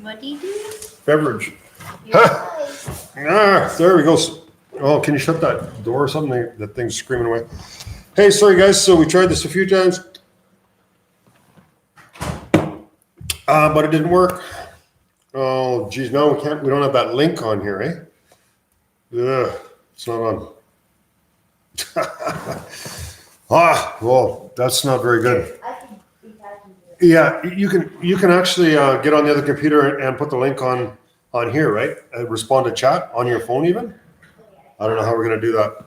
What do you do? Beverage. There we go. Oh, can you shut that door or something? That thing's screaming away. Hey, sorry guys. So we tried this a few times, but it didn't work. Oh, geez, no, we can't. We don't have that link on here, eh? Ugh, it's not on. Well, that's not very good. Yeah, you can actually get on the other computer and put the link on here, right? Respond to chat on your phone even. I don't know how we're gonna do that.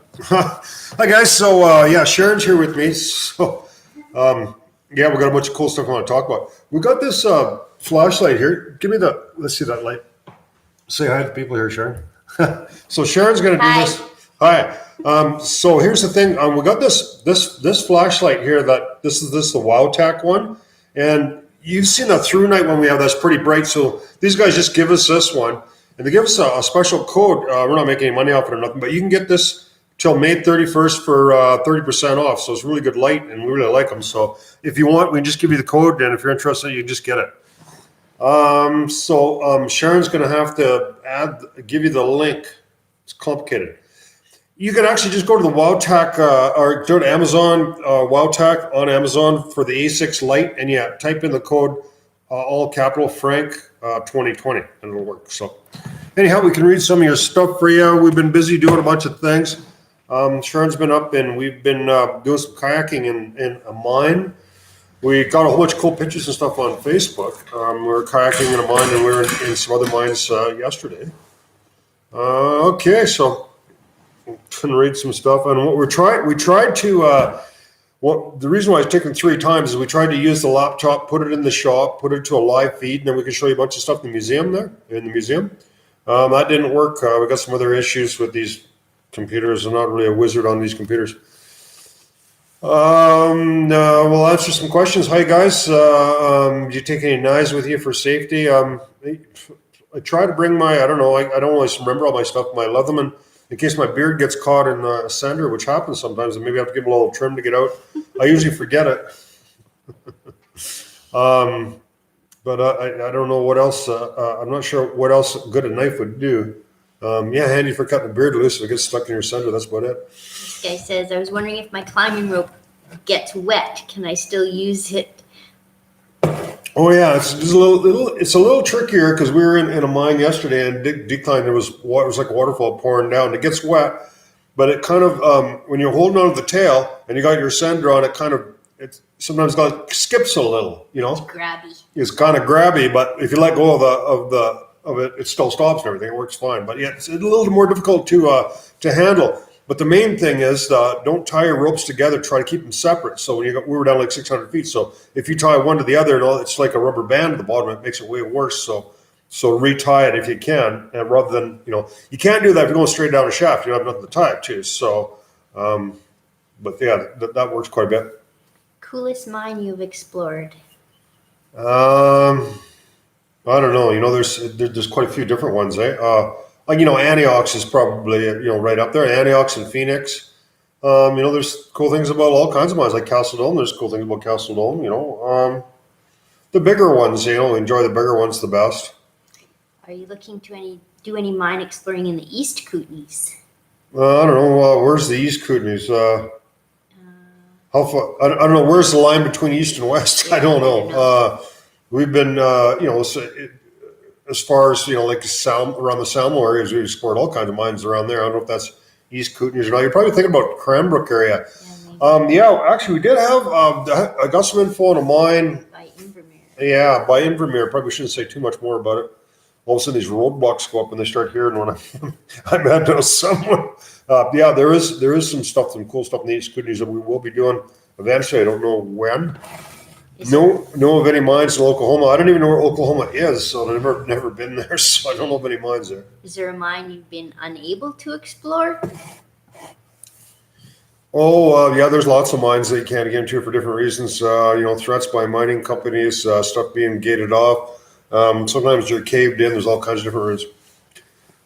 Hi guys, so yeah, Sharon's here with me. So yeah, we got a bunch of cool stuff I want to talk about. We got this flashlight here. Give me let's see that light. Say hi to people here, Sharon. So Sharon's gonna do this. Hi. So here's the thing. We got this flashlight here. This is the WowTac one, and you've seen a through night one we have that's pretty bright. So these guys just give us this one, and they give us a special code. We're not making any money off it or nothing, but you can get this till May 31st for 30% off. So it's really good light, and we really like them. So if you want, we can just give you the code, and if you're interested, you can just get it. Sharon's going to have to give you the link. It's complicated. You can actually just go to the WowTac or go to Amazon, WowTac on Amazon for the A6 Lite, and yeah, type in the code all capital Frank 2020, and it'll work. So anyhow, we can read some of your stuff for you. We've been busy doing a bunch of things. Sharon's been up, and we've been doing some kayaking in a mine. We got a whole bunch of cool pictures and stuff on Facebook. We were kayaking in a mine, and we were in some other mines yesterday. Okay, so can read some stuff. And what we tried to, the reason why it's taken 3 times is we tried to use the laptop, put it in the shop, put it to a live feed, and then we could show you a bunch of stuff in the museum. That didn't work. We got some other issues with these computers. I'm not really a wizard on these computers. We'll answer some questions. Hi guys. Do you take any knives with you for safety? I try to bring I don't always remember all my stuff, but I love them, and in case my beard gets caught in a sander, which happens sometimes, and maybe I have to give it a little trim to get out. I usually forget it. But I don't know what else. I'm not sure what else good a knife would do. Yeah, handy for cutting the beard loose if it gets stuck in your sander. That's about it. This guy says, I was wondering if my climbing rope gets wet. Can I still use it? Oh yeah, it's a little trickier because we were in a mine yesterday and decline. It was like a waterfall pouring down. It gets wet, but it kind of when you're holding onto the tail and you got your sander on, it sometimes skips a little. You know, it's grabby. It's kind of grabby, but if you let go of it, it still stops and everything. It works fine. But yeah, it's a little more difficult to handle. But the main thing is don't tie your ropes together. Try to keep them separate. So we were down like 600 feet. So if you tie one to the other, it's like a rubber band at the bottom. It makes it way worse. So retie it if you can, and rather than you can't do that if you're going straight down a shaft. You have nothing to tie it to. So, but yeah, that works quite a bit. Coolest mine you've explored? I don't know. There's quite a few different ones, eh? Antioch is probably, right up there. Antioch and Phoenix. There's cool things about all kinds of mines, like Castle Dome. There's cool things about Castle Dome, The bigger ones, enjoy the bigger ones the best. Are you looking to do any mine exploring in the East Kootenays? I don't know. Where's the East Kootenays? How far? I don't know. Where's the line between East and West? Yeah, I don't know. We've been, as far as, like around the Salmo areas, we've explored all kinds of mines around there. I don't know if that's East Kootenays or not. You're probably thinking about Cranbrook area. Actually, we did have, I got some info on a mine. By Invermere. Yeah, by Invermere. Probably shouldn't say too much more about it. All of a sudden, these roadblocks go up and they start hearing when I'm at someone. There is some cool stuff in the East Kootenays that we will be doing eventually. I don't know when. Know of any mines in Oklahoma? I don't even know where Oklahoma is, so I've never been there, so I don't know of any mines there. Is there a mine you've been unable to explore? There's lots of mines that you can't get into for different reasons. Threats by mining companies, stuff being gated off. Sometimes you're caved in. There's all kinds of different reasons.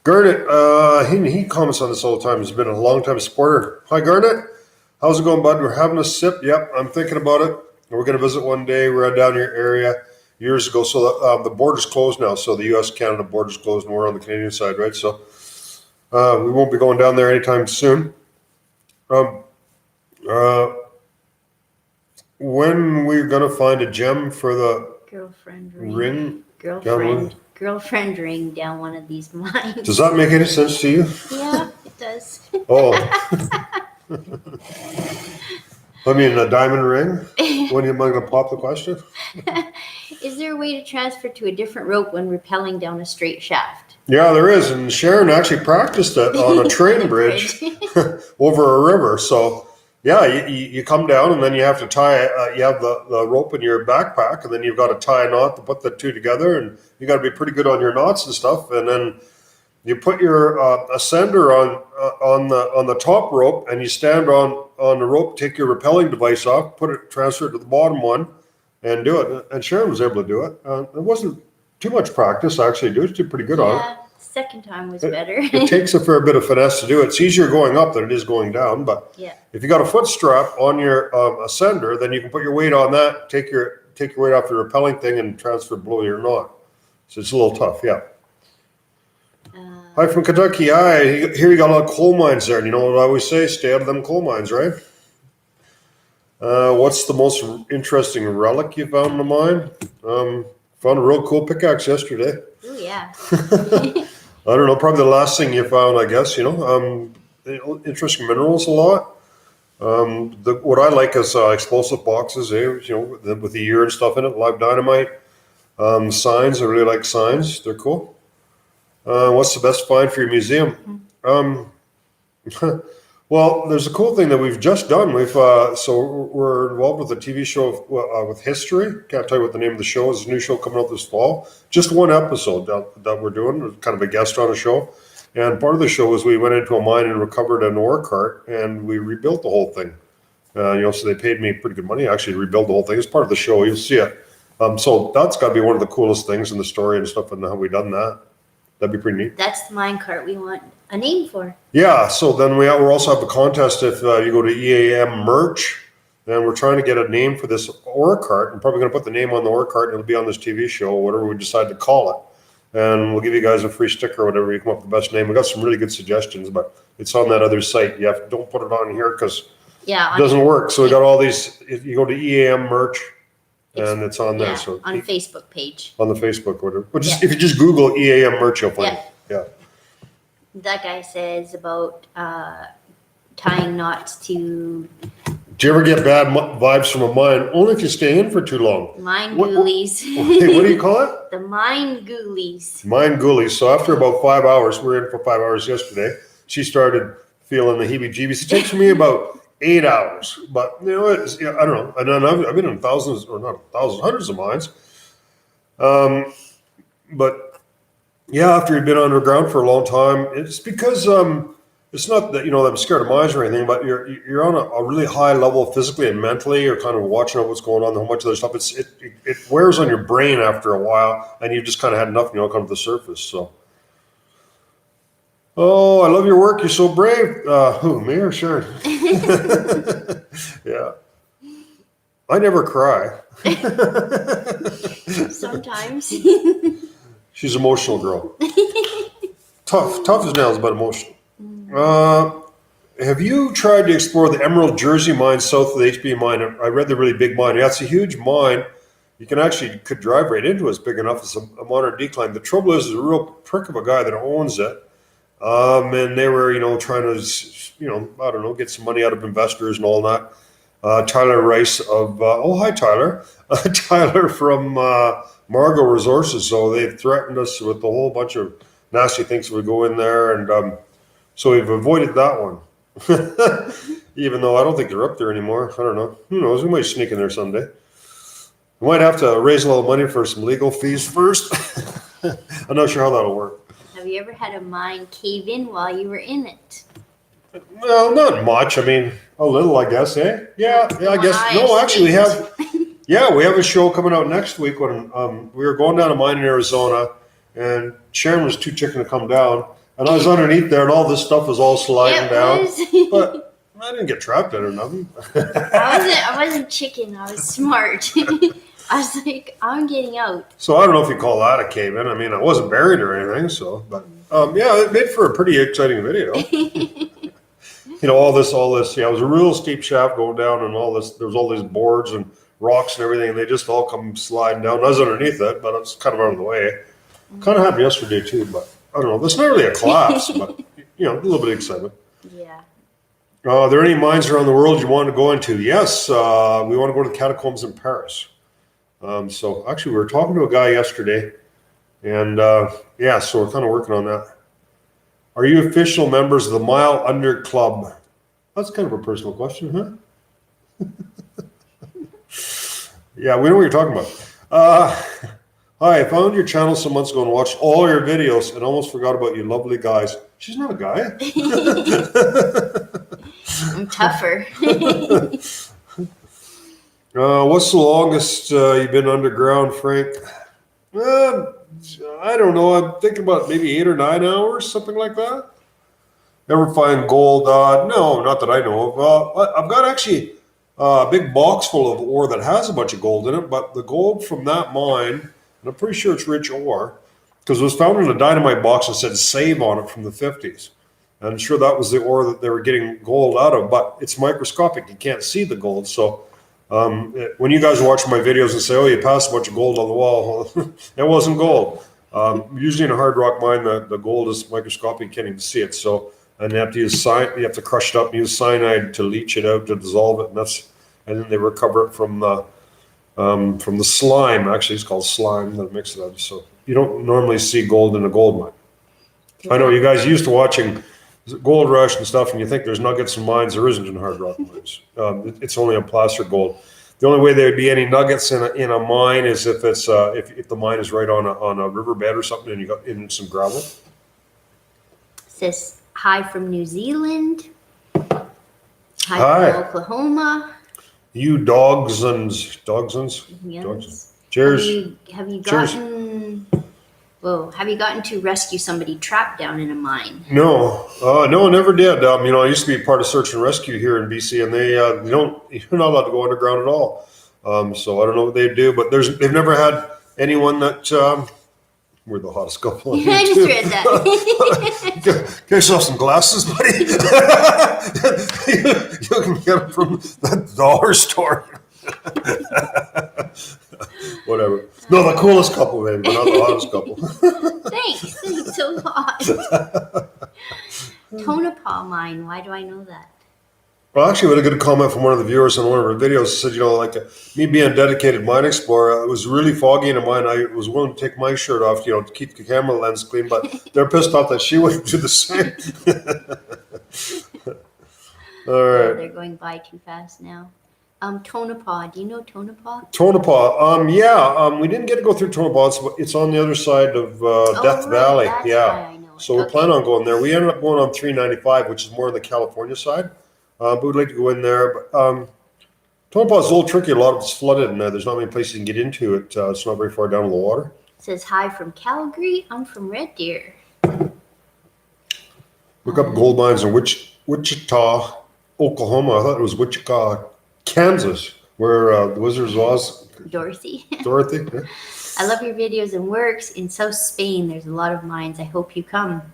Garnet, he comments on this all the time. He's been a long-time supporter. Hi, Garnet. How's it going, bud? We're having a sip. Yep, I'm thinking about it. We're going to visit one day. We're down in your area. years ago. So the border's closed now. So the U.S.-Canada border's closed, and we're on the Canadian side, right? So we won't be going down there anytime soon. When we're gonna find a gem for the Girlfriend ring? Girlfriend ring down one of these mines. Does that make any sense to you? Yeah, it does. Oh. I mean, a diamond ring? When am I going to pop the question? Is there a way to transfer to a different rope when rappelling down a straight shaft? Yeah, there is. And Sharon actually practiced it on a train bridge over a river. So, yeah, you come down and then you have to tie, you have the rope in your backpack, and then you've got to tie a knot to put the two together, and you got to be pretty good on your knots and stuff. And then you put your ascender on the top rope, and you stand on the rope, take your rappelling device off, transfer it to the bottom one, and do it. And Sharon was able to do it. It wasn't too much practice, actually. She did pretty good on it. Yeah, second time was better. It takes a fair bit of finesse to do it. It's easier going up than it is going down. But if you got a foot strap on your ascender, then you can put your weight on that, take your weight off the rappelling thing, and transfer below your knot. So it's a little tough, yeah. Hi from Kentucky. Hi. Here you got a lot of coal mines there. And you know what I always say? Stay out of them coal mines, right? What's the most interesting relic you found in the mine? Found a real cool pickaxe yesterday. Oh, yeah. I don't know. Probably the last thing you found, I guess. Interesting minerals a lot. What I like is explosive boxes, with the year and stuff in it, live dynamite. Signs. I really like signs. They're cool. What's the best find for your museum? Well, there's a cool thing that we've just done. We're involved with a TV show with history. Can't tell you what the name of the show is. There's a new show coming out this fall. Just one episode that we're doing, kind of a guest on a show. And part of the show was we went into a mine and recovered an ore cart, and we rebuilt the whole thing. So they paid me pretty good money actually to rebuild the whole thing. It's part of the show. You'll see it. So that's got to be one of the coolest things in the story and stuff, and how we done that. That'd be pretty neat. That's the mine cart we want a name for. Yeah, so then we also have a contest if you go to EAM merch, and we're trying to get a name for this ore cart. I'm probably going to put the name on the ore cart, and it'll be on this TV show, whatever we decide to call it. And we'll give you guys a free sticker or whatever. You come up with the best name. We got some really good suggestions, but it's on that other site. Don't put it on here because it doesn't work. So we got all these. If you go to EAM merch, and it's on there. So on Facebook page. On the Facebook, whatever. But if you just Google EAM merch, you'll find it. Yeah. That guy says about tying knots to. Do you ever get bad vibes from a mine? Only if you stay in for too long. Mine ghoulies. What do you call it? The mine ghoulies. Mine ghoulies. So after about 5 hours, we were in for 5 hours yesterday, she started feeling the heebie-jeebies. It takes me about 8 hours, but I don't know. And then I've been in hundreds of mines. But yeah, after you've been underground for a long time, it's because it's not that I'm scared of mines or anything, but you're on a really high level physically and mentally. You're kind of watching out what's going on, how much other stuff. It wears on your brain after a while, and you've just kind of had enough, come to the surface. So. Oh, I love your work. You're so brave. Who, me or Sharon? Yeah. I never cry. Sometimes. She's an emotional girl. Tough as nails, but emotional. Have you tried to explore the Emerald Jersey mine south of the HB mine? I read the really big mine. Yeah, it's a huge mine. You could drive right into it. It's big enough. It's a modern decline. The trouble is a real prick of a guy that owns it. And they were, trying to, I don't know, get some money out of investors and all that. Tyler Rice of, hi, Tyler. Tyler from Margo Resources. So they've threatened us with a whole bunch of nasty things if we go in there. And so we've avoided that one. Even though I don't think they're up there anymore. I don't know. Who knows? We might sneak in there someday. We might have to raise a little money for some legal fees first. I'm not sure how that'll work. Have you ever had a mine cave in while you were in it? Well, not much. I mean, a little, I guess, eh? Yeah, I guess. No, actually, we have. Yeah, we have a show coming out next week when we were going down a mine in Arizona, and Sharon was too chicken to come down, and I was underneath there, and all this stuff was all sliding down. But I didn't get trapped in it or nothing. I wasn't chicken. I was smart. I was like, I'm getting out. So I don't know if you call that a cave in. I mean, I wasn't buried or anything, so, but yeah, it made for a pretty exciting video. All this, yeah, it was a real steep shaft going down and all this, there was all these boards and rocks and everything, and they just all come sliding down. I was underneath it, but it's kind of out of the way. Kind of happened yesterday too, but I don't know. It's not really a collapse, but, a little bit of excitement. Yeah. Are there any mines around the world you want to go into? Yes, we want to go to the catacombs in Paris. So actually, we were talking to a guy yesterday, and so we're kind of working on that. Are you official members of the Mile Under Club? That's kind of a personal question, huh? Yeah, we know what you're talking about. Hi, I found your channel some months ago and watched all your videos and almost forgot about you lovely guys. She's not a guy. I'm tougher. What's the longest you've been underground, Frank? I don't know. I'm thinking about maybe 8 or 9 hours, something like that. Ever find gold? No, not that I know of. I've got actually a big box full of ore that has a bunch of gold in it, but the gold from that mine, and I'm pretty sure it's rich ore, because it was found in a dynamite box that said save on it from the 50s. And I'm sure that was the ore that they were getting gold out of, but it's microscopic. You can't see the gold. So when you guys watch my videos and say, oh, you passed a bunch of gold on the wall, it wasn't gold. Usually in a hard rock mine, the gold is microscopic. You can't even see it. So, and you have to use you have to crush it up and use cyanide to leach it out, to dissolve it. And then they recover it from the slime. Actually, it's called slime that mix it up. So you don't normally see gold in a gold mine. I know you guys used to watching Gold Rush and stuff, and you think there's nuggets in mines. There isn't in hard rock mines. It's only a placer gold. The only way there would be any nuggets in a mine is if it's if the mine is right on a riverbed or something, and you got in some gravel. Says hi from New Zealand. Hi. From Oklahoma. You dogsons. Yes. Cheers. Have you gotten? Whoa! Have you gotten to rescue somebody trapped down in a mine? No, no, never did. I used to be part of search and rescue here in BC, and you're not allowed to go underground at all. So I don't know what they do, but they've never had anyone that. We're the hottest couple on I just YouTube. read that. Get yourself some glasses, buddy. You can get them from the dollar store. Whatever. No, the coolest couple, maybe, but not the hottest couple. Thanks a lot. Tonopah mine. Why do I know that? Well, actually, we had a good comment from one of the viewers on one of our videos. Said, me being a dedicated mine explorer, it was really foggy in a mine. I was willing to take my shirt off, to keep the camera lens clean, but they're pissed off that she wouldn't do the same. All right. They're going by too fast now. Tonopah. Do you know Tonopah? Tonopah. We didn't get to go through Tonopah. It's on the other side of Death Valley. That's yeah. why I know it. So we're planning on going there. We ended up going on 395, which is more on the California side. But we'd like to go in there. But Tonopah is a little tricky. A lot of it's flooded in there. There's not many places you can get into it. It's not very far down to the water. It says hi from Calgary. I'm from Red Deer. Look up gold mines in Wichita, Oklahoma. I thought it was Wichita, Kansas, where the Wizards was. Dorothy. Dorothy. Yeah. I love your videos and works. In South Spain, there's a lot of mines. I hope you come.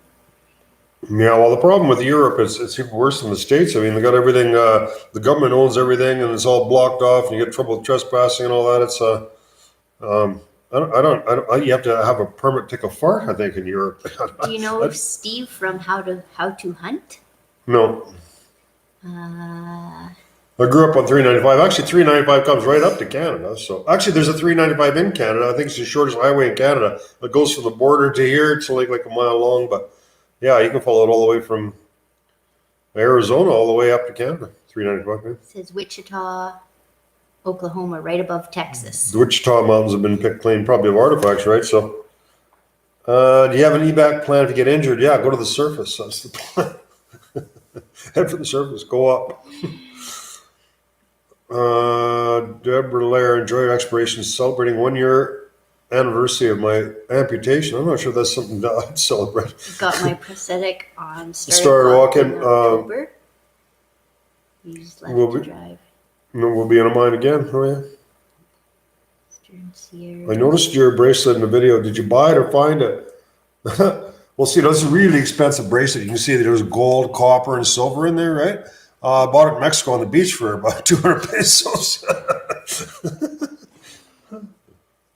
Yeah, well, the problem with Europe is it's even worse than the States. I mean, they got everything, the government owns everything, and it's all blocked off, and you get trouble with trespassing and all that. It's, you have to have a permit to take a fart, I think, in Europe. Do you know Steve from How to Hunt? No. Uh, I grew up on 395. Actually, 395 comes right up to Canada. So actually, there's a 395 in Canada. I think it's the shortest highway in Canada. It goes from the border to here. It's like a mile long, but yeah, you can follow it all the way from Arizona all the way up to Canada. 395. Yeah. It says Wichita, Oklahoma, right above Texas. The Wichita Mountains have been picked clean, probably of artifacts, right? So, do you have an evac plan if you get injured? Yeah, go to the surface. That's the plan. Head for the surface. Go up. Deborah Lair, enjoy your exploration, celebrating 1 year anniversary of my amputation. I'm not sure that's something that I'd celebrate. Got my prosthetic on. Started walking. In October. You just left to drive. We'll be in a mine again. Oh yeah. Western Sierra. I noticed your bracelet in the video. Did you buy it or find it? Well, see, that's a really expensive bracelet. You can see that there's gold, copper, and silver in there, right? I bought it in Mexico on the beach for about 200 pesos.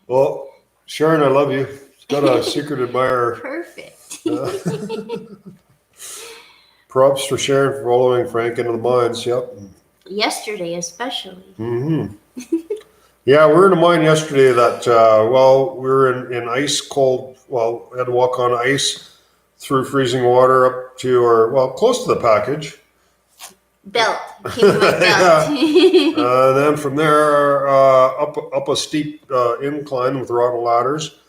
Well, Sharon, I love you. Got a secret admirer. Perfect. Props for Sharon for following Frank into the mines. Yep. Yesterday, especially. Mm-hmm. Yeah, we were in a mine yesterday that, we were in ice cold. Well, we had to walk on ice through freezing water up to close to the package. Belt. Came to my belt. Then from there, up a steep incline with rotten ladders,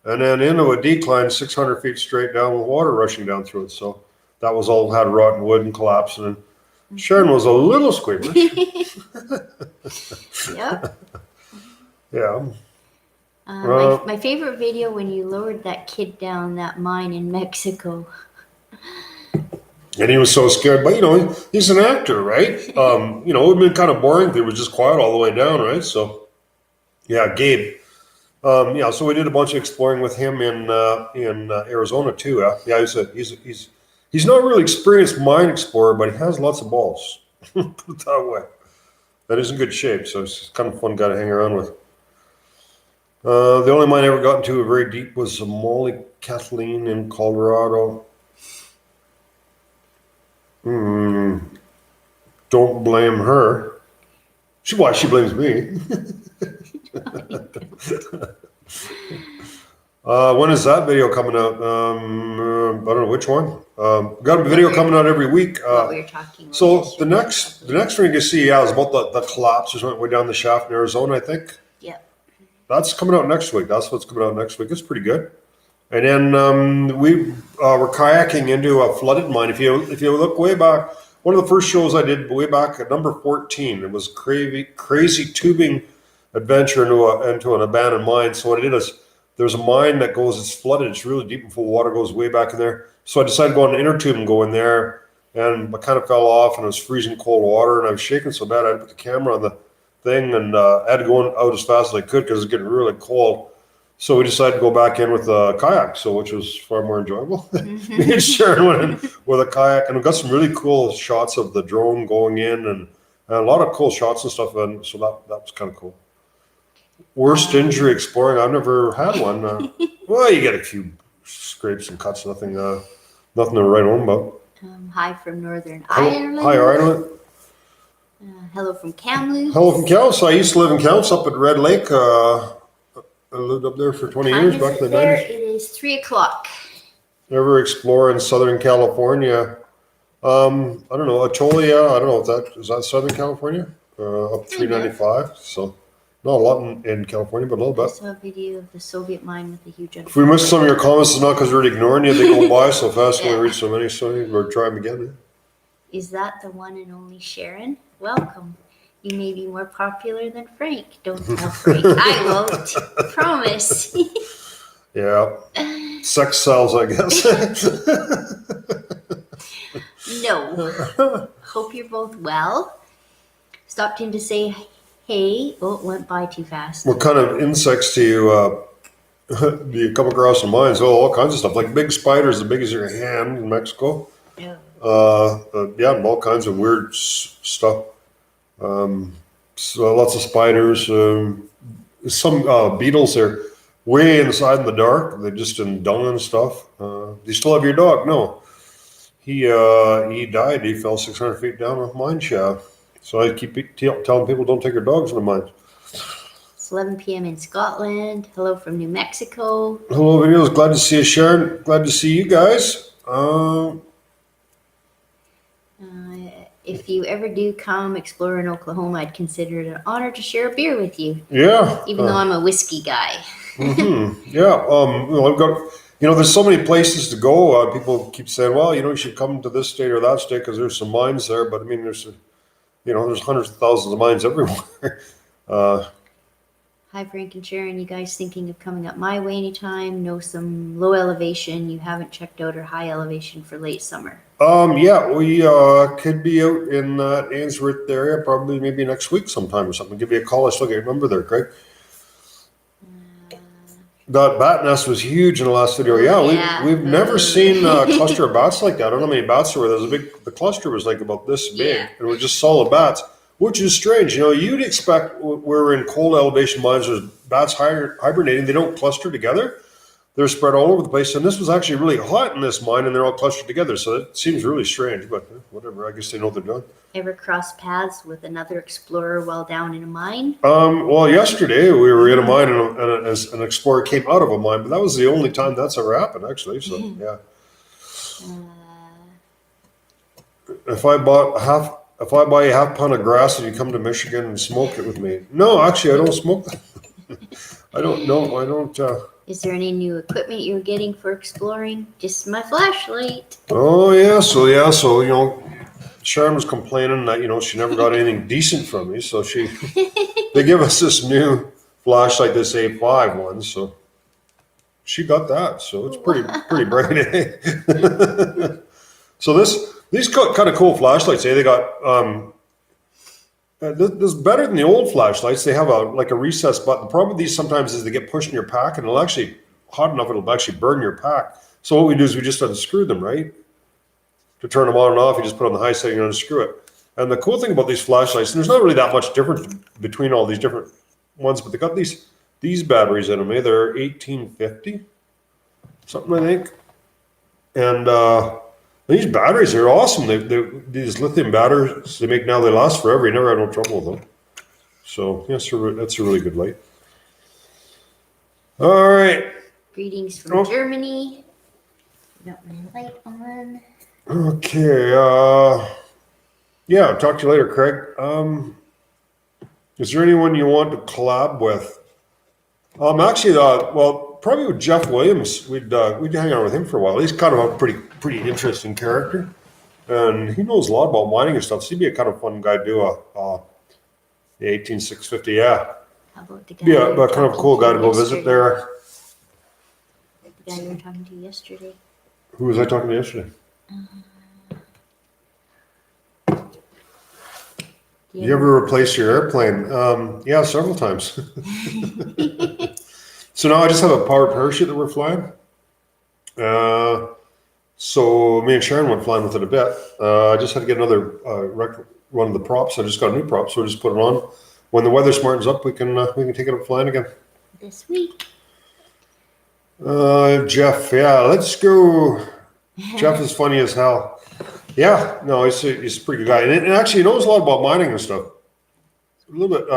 and then into a decline 600 feet straight down with water rushing down through it. So that was all had rotten wood and collapsing. And Sharon was a little squeamish. Yep. Yeah. My favorite video when you lowered that kid down that mine in Mexico. And he was so scared, but he's an actor, right? It would have been kind of boring if he was just quiet all the way down, right? So, yeah, Gabe. So we did a bunch of exploring with him in Arizona too. Yeah, he's not really experienced mine explorer, but he has lots of balls. Put it that way. That is in good shape, so it's kind of a fun guy to hang around with. The only mine I ever got into very deep was Molly Kathleen in Colorado. Don't blame her. She blames me. When is that video coming out? I don't know which one. Got a video coming out every week. What we were talking about. So the next one you see, is about the collapse. Just went way down the shaft in Arizona, I think. Yep. That's coming out next week. That's what's coming out next week. It's pretty good. And then we were kayaking into a flooded mine. If you look way back, one of the first shows I did way back at number 14, it was crazy tubing adventure into an abandoned mine. So what I did is there's a mine that it's flooded. It's really deep and full of water, goes way back in there. So I decided to go on an inner tube and go in there, and I kind of fell off, and it was freezing cold water, and I was shaking so bad I had to put the camera on the thing, and I had to go out as fast as I could because it was getting really cold. So we decided to go back in with a kayak, which was far more enjoyable. Me and Sharon went in with a kayak, and we got some really cool shots of the drone going in, and a lot of cool shots and stuff. And so that was kind of cool. Worst injury exploring? I've never had one. Well, you get a few scrapes and cuts, nothing to write home about. Hi from Northern Ireland. Hi, Ireland. Hello from Kamloops. Hello from Kamloops. I used to live in Kamloops up at Red Lake. I lived up there for 20 years back in the 90s. It is 3:00. Ever explore in Southern California? I don't know, Atolia. I don't know if is that Southern California? Up 395. So not a lot in California, but a little I bit. saw a video of the Soviet mine with the huge. If we missed some of your comments, it's not because we're ignoring you. They go by so fast when we read so many. So we're trying again. Is that the one and only Sharon? Welcome. You may be more popular than Frank. Don't tell Frank. I won't. Promise. Yeah. Sex sells, I guess. No. Hope you're both well. Stopped in to say hey. Oh, it went by too fast. What kind of insects do you come across in mines? Oh, all kinds of stuff. Like big spiders as big as your hand in Mexico. Yeah. All kinds of weird stuff. So lots of spiders. Some beetles are way inside in the dark. They're just in dung and stuff. Do you still have your dog? No. He died. He fell 600 feet down a mine shaft. So I keep telling people don't take your dogs in the mines. It's 11 p.m. in Scotland. Hello from New Mexico. Hello, videos. Glad to see you, Sharon. Glad to see you guys. If you ever do come explore in Oklahoma, I'd consider it an honor to share a beer with you. Yeah. Even though I'm a whiskey guy. Yeah. I've got, there's so many places to go. People keep saying, well, you should come to this state or that state because there's some mines there. But I mean, there's hundreds of thousands of mines everywhere. Hi, Frank and Sharon. You guys thinking of coming up my way anytime? Know some low elevation you haven't checked out or high elevation for late summer? Yeah, we could be out in Ainsworth area probably maybe next week sometime or something. Give me a call. I still get your number there, Craig. That bat nest was huge in the last video. Yeah, Yeah. we've never seen a cluster of bats like that. I don't know how many bats there were. The cluster was like about this big, Yeah. and it was just solid bats, which is strange. You'd expect we're in cold elevation mines, there's bats hibernating. They don't cluster together. They're spread all over the place, and this was actually really hot in this mine, and they're all clustered together. So it seems really strange, but whatever. I guess they know what they're doing. Ever cross paths with another explorer while down in a mine? Well, yesterday we were in a mine, and an explorer came out of a mine, but that was the only time that's ever happened, actually. So yeah, if I buy you half a pound of grass and you come to Michigan and smoke it with me, no, actually I don't smoke that. I don't know. I don't. Is there any new equipment you're getting for exploring? Just my flashlight. Oh yeah, so Sharon was complaining that she never got anything decent from me, so they give us this new flashlight, this A5 one, so she got that, so it's pretty bright. Eh? So these kind of cool flashlights, they got this is better than the old flashlights. They have a recessed button. The problem with these sometimes is they get pushed in your pack, and it'll actually hot enough it'll actually burn your pack. So what we do is we just unscrew them, right? To turn them on and off, you just put on the high setting and unscrew it. And the cool thing about these flashlights, and there's not really that much difference between all these different ones, but they got these batteries in them. They're 1850, something I think. And these batteries are awesome. These lithium batteries they make now, they last forever. You never have no trouble with them. So yes, that's a really good light. All right. Greetings from Germany. Got my light on. Okay. Yeah. I'll talk to you later, Craig. Is there anyone you want to collab with? Actually, probably with Jeff Williams. We'd hang out with him for a while. He's kind of a pretty interesting character, and he knows a lot about mining and stuff. So he'd be a kind of fun guy to do the 18650. Yeah. How about the guy? Yeah, a kind of cool guy to go visit there. The guy you were talking to yesterday. Who was I talking to yesterday? You ever replace your airplane? Yeah, several times. So now I just have a powered parachute that we're flying. So me and Sharon went flying with it a bit. I just had to get another run of the props. I just got a new prop, so we just put it on. When the weather smartens up, we can take it up flying again. This week. Jeff, yeah, let's go. Jeff is funny as hell. Yeah, no, he's a pretty good guy, and actually he knows a lot about mining and stuff. A little bit,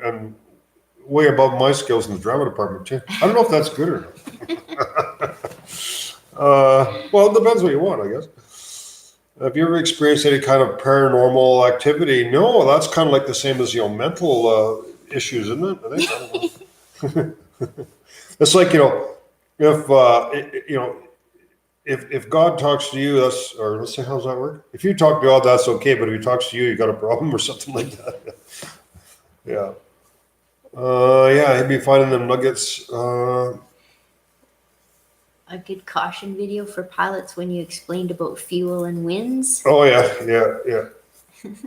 and way above my skills in the drama department too. I don't know if that's good or not. Well, it depends what you want, I guess. Have you ever experienced any kind of paranormal activity? No, that's kind of like the same as mental issues, isn't it? I think. I don't know. It's like if God talks to you, let's say, how's that work? If you talk to God, that's okay, but if he talks to you, you got a problem or something like that. Yeah. Yeah, he'd be finding them nuggets. A good caution video for pilots when you explained about fuel and winds. Oh yeah.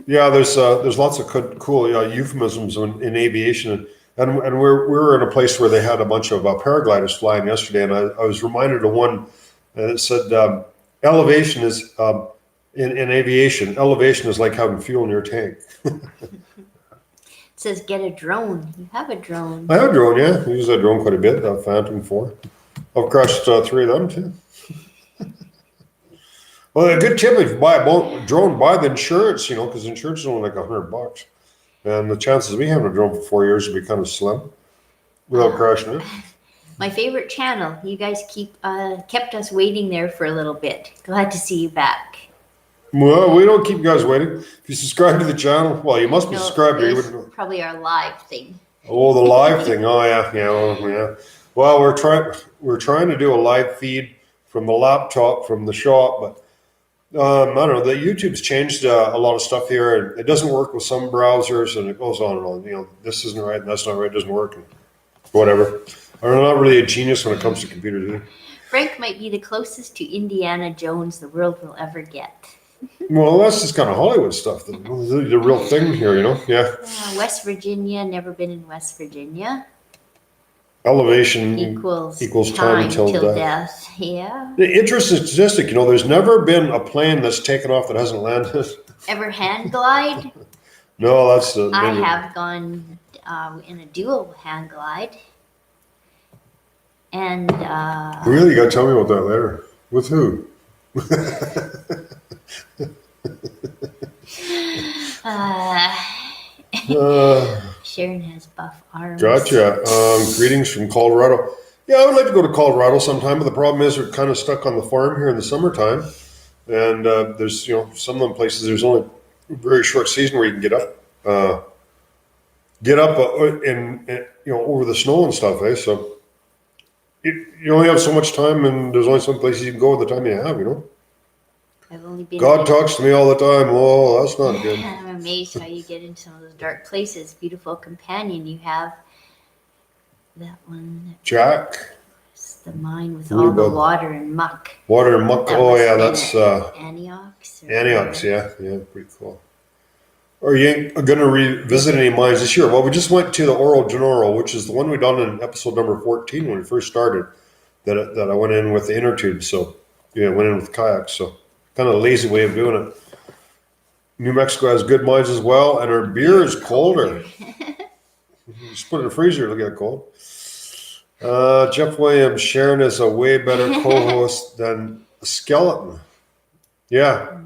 Yeah, there's lots of cool euphemisms in aviation, and we're in a place where they had a bunch of paragliders flying yesterday, and I was reminded of one, and it said elevation is in aviation. Elevation is like having fuel in your tank. It says get a drone. You have a drone. I have a drone, yeah. I use that drone quite a bit. That Phantom 4. I've crashed 3 of them too. Well, a good tip: if you buy a drone, buy the insurance. Because insurance is only like $100, and the chances of me having a drone for 4 years would be kind of slim without crashing it. My favorite channel. You guys kept us waiting there for a little bit. Glad to see you back. Well, we don't keep you guys waiting. If you subscribe to the channel, well, you must be subscribed. It was probably our live thing. Oh, the live thing. Oh, yeah. Well, we're trying to do a live feed from the laptop from the shop, but I don't know. The YouTube's changed a lot of stuff here, and it doesn't work with some browsers, and it goes on and on. This isn't right, and that's not right. It doesn't work, and whatever. I'm not really a genius when it comes to computers either. Frank might be the closest to Indiana Jones the world will ever get. Well, that's just kind of Hollywood stuff. The real thing here, Yeah. West Virginia. Never been in West Virginia. elevation equals time until death. death. Yeah. The interesting statistic, there's never been a plane that's taken off that hasn't landed. Ever hand glide? No, that's I have gone in a dual hand glide. And really, you got to tell me about that later. With who? Sharon has buff arms. Gotcha. Greetings from Colorado. Yeah, I would like to go to Colorado sometime, but the problem is we're kind of stuck on the farm here in the summertime. And there's, some of them places there's only a very short season where you can get up in over the snow and stuff, eh? So you only have so much time, and there's only some places you can go at the time you have, I've only been. God talks to me all the time. Oh, that's not good. I'm amazed how you get into some of those dark places. Beautiful companion you have. That one. Jack. It's the mine with all the water and muck. Water and muck. That's Antiochs. Antiochs, yeah, pretty cool. Are you going to revisit any mines this year? Well, we just went to the Oro Gennaro, which is the one we done in episode number 14 when we first started. That I went in with the inner tube. So I went in with kayaks. So kind of a lazy way of doing it. New Mexico has good mines as well, and our beer is colder. Just put it in the freezer, it'll get cold. Jeff Williams, Sharon is a way better co-host than a skeleton. Yeah.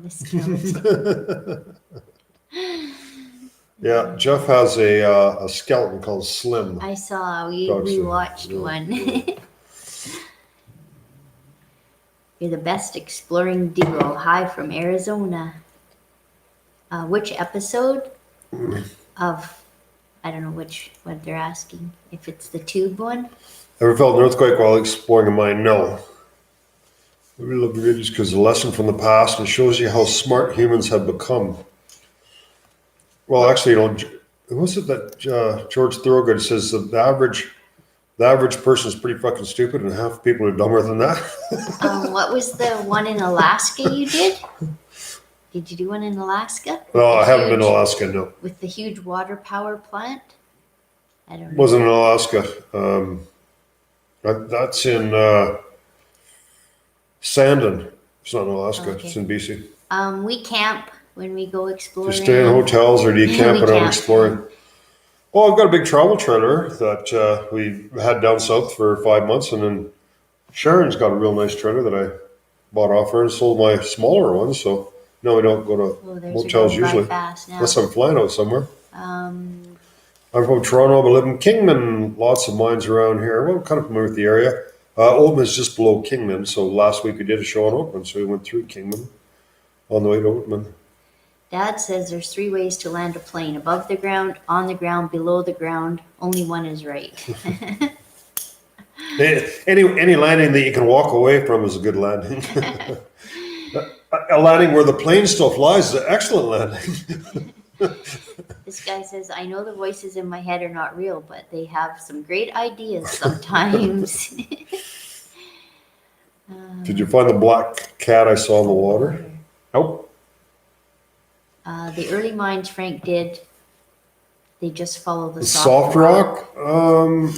Yeah, Jeff has a skeleton called Slim. I saw, we watched one. You're the best exploring duo. Hi from Arizona. Which episode of, I don't know what they're asking. If it's the tube one? Ever felt an earthquake while exploring a mine? No. I really love the videos because the lesson from the past and shows you how smart humans have become. Well, actually, who was it that George Thorogood says the average person is pretty fucking stupid and half people are dumber than that? What was the one in Alaska you did? Did you do one in Alaska? No, I haven't been to Alaska, no. With the huge water power plant? I don't know. Wasn't in Alaska. That's in Sandon. It's not in Alaska. Okay. It's in BC. We camp when we go exploring. Do you stay in hotels or do you camp around exploring? Well, I've got a big travel trailer that we had down south for 5 months, and then Sharon's got a real nice trailer that I bought off her and sold my smaller one. So no, we don't go to hotels usually, unless I'm flying out somewhere. I'm from Toronto, but I live in Kingman. Lots of mines around here. Well, I'm kind of familiar with the area. Oatman is just below Kingman, so last week we did a show on Oatman, so we went through Kingman on the way to Oatman. Dad says there's 3 ways to land a plane: above the ground, on the ground, below the ground. Only one is right. Any landing that you can walk away from is a good landing. A landing where the plane still flies is an excellent landing. This guy says, I know the voices in my head are not real, but they have some great ideas sometimes. Did you find the black cat I saw in the water? Nope. The early mines Frank did, they just follow the soft rock. I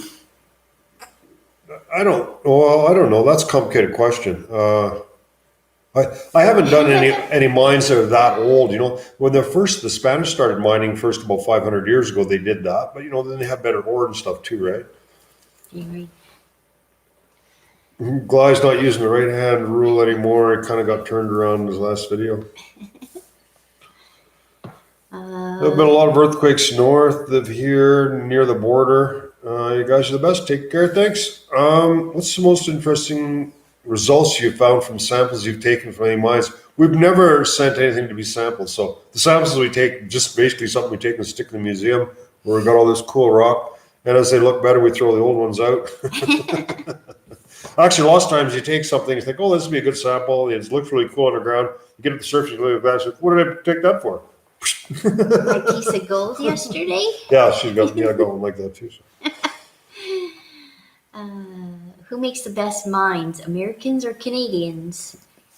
don't know. That's a complicated question. I haven't done any mines that are that old. When the Spanish started mining about 500 years ago, they did that. But then they have better ore and stuff too, right? Gly's not using the right hand rule anymore. It kind of got turned around in his last video. There have been a lot of earthquakes north of here, near the border. You guys are the best. Take care. Thanks. What's the most interesting results you've found from samples you've taken from any mines? We've never sent anything to be sampled. So the samples we take, just basically something we take and stick in the museum where we've got all this cool rock. And as they look better, we throw the old ones out. Actually, lots of times you take something, you think, oh, this would be a good sample. It looks really cool underground. You get at the surface, you look at that, what did I take that for? My piece of gold yesterday? Yeah, she's got one like that too. So. Who makes the best mines, Americans or Canadians?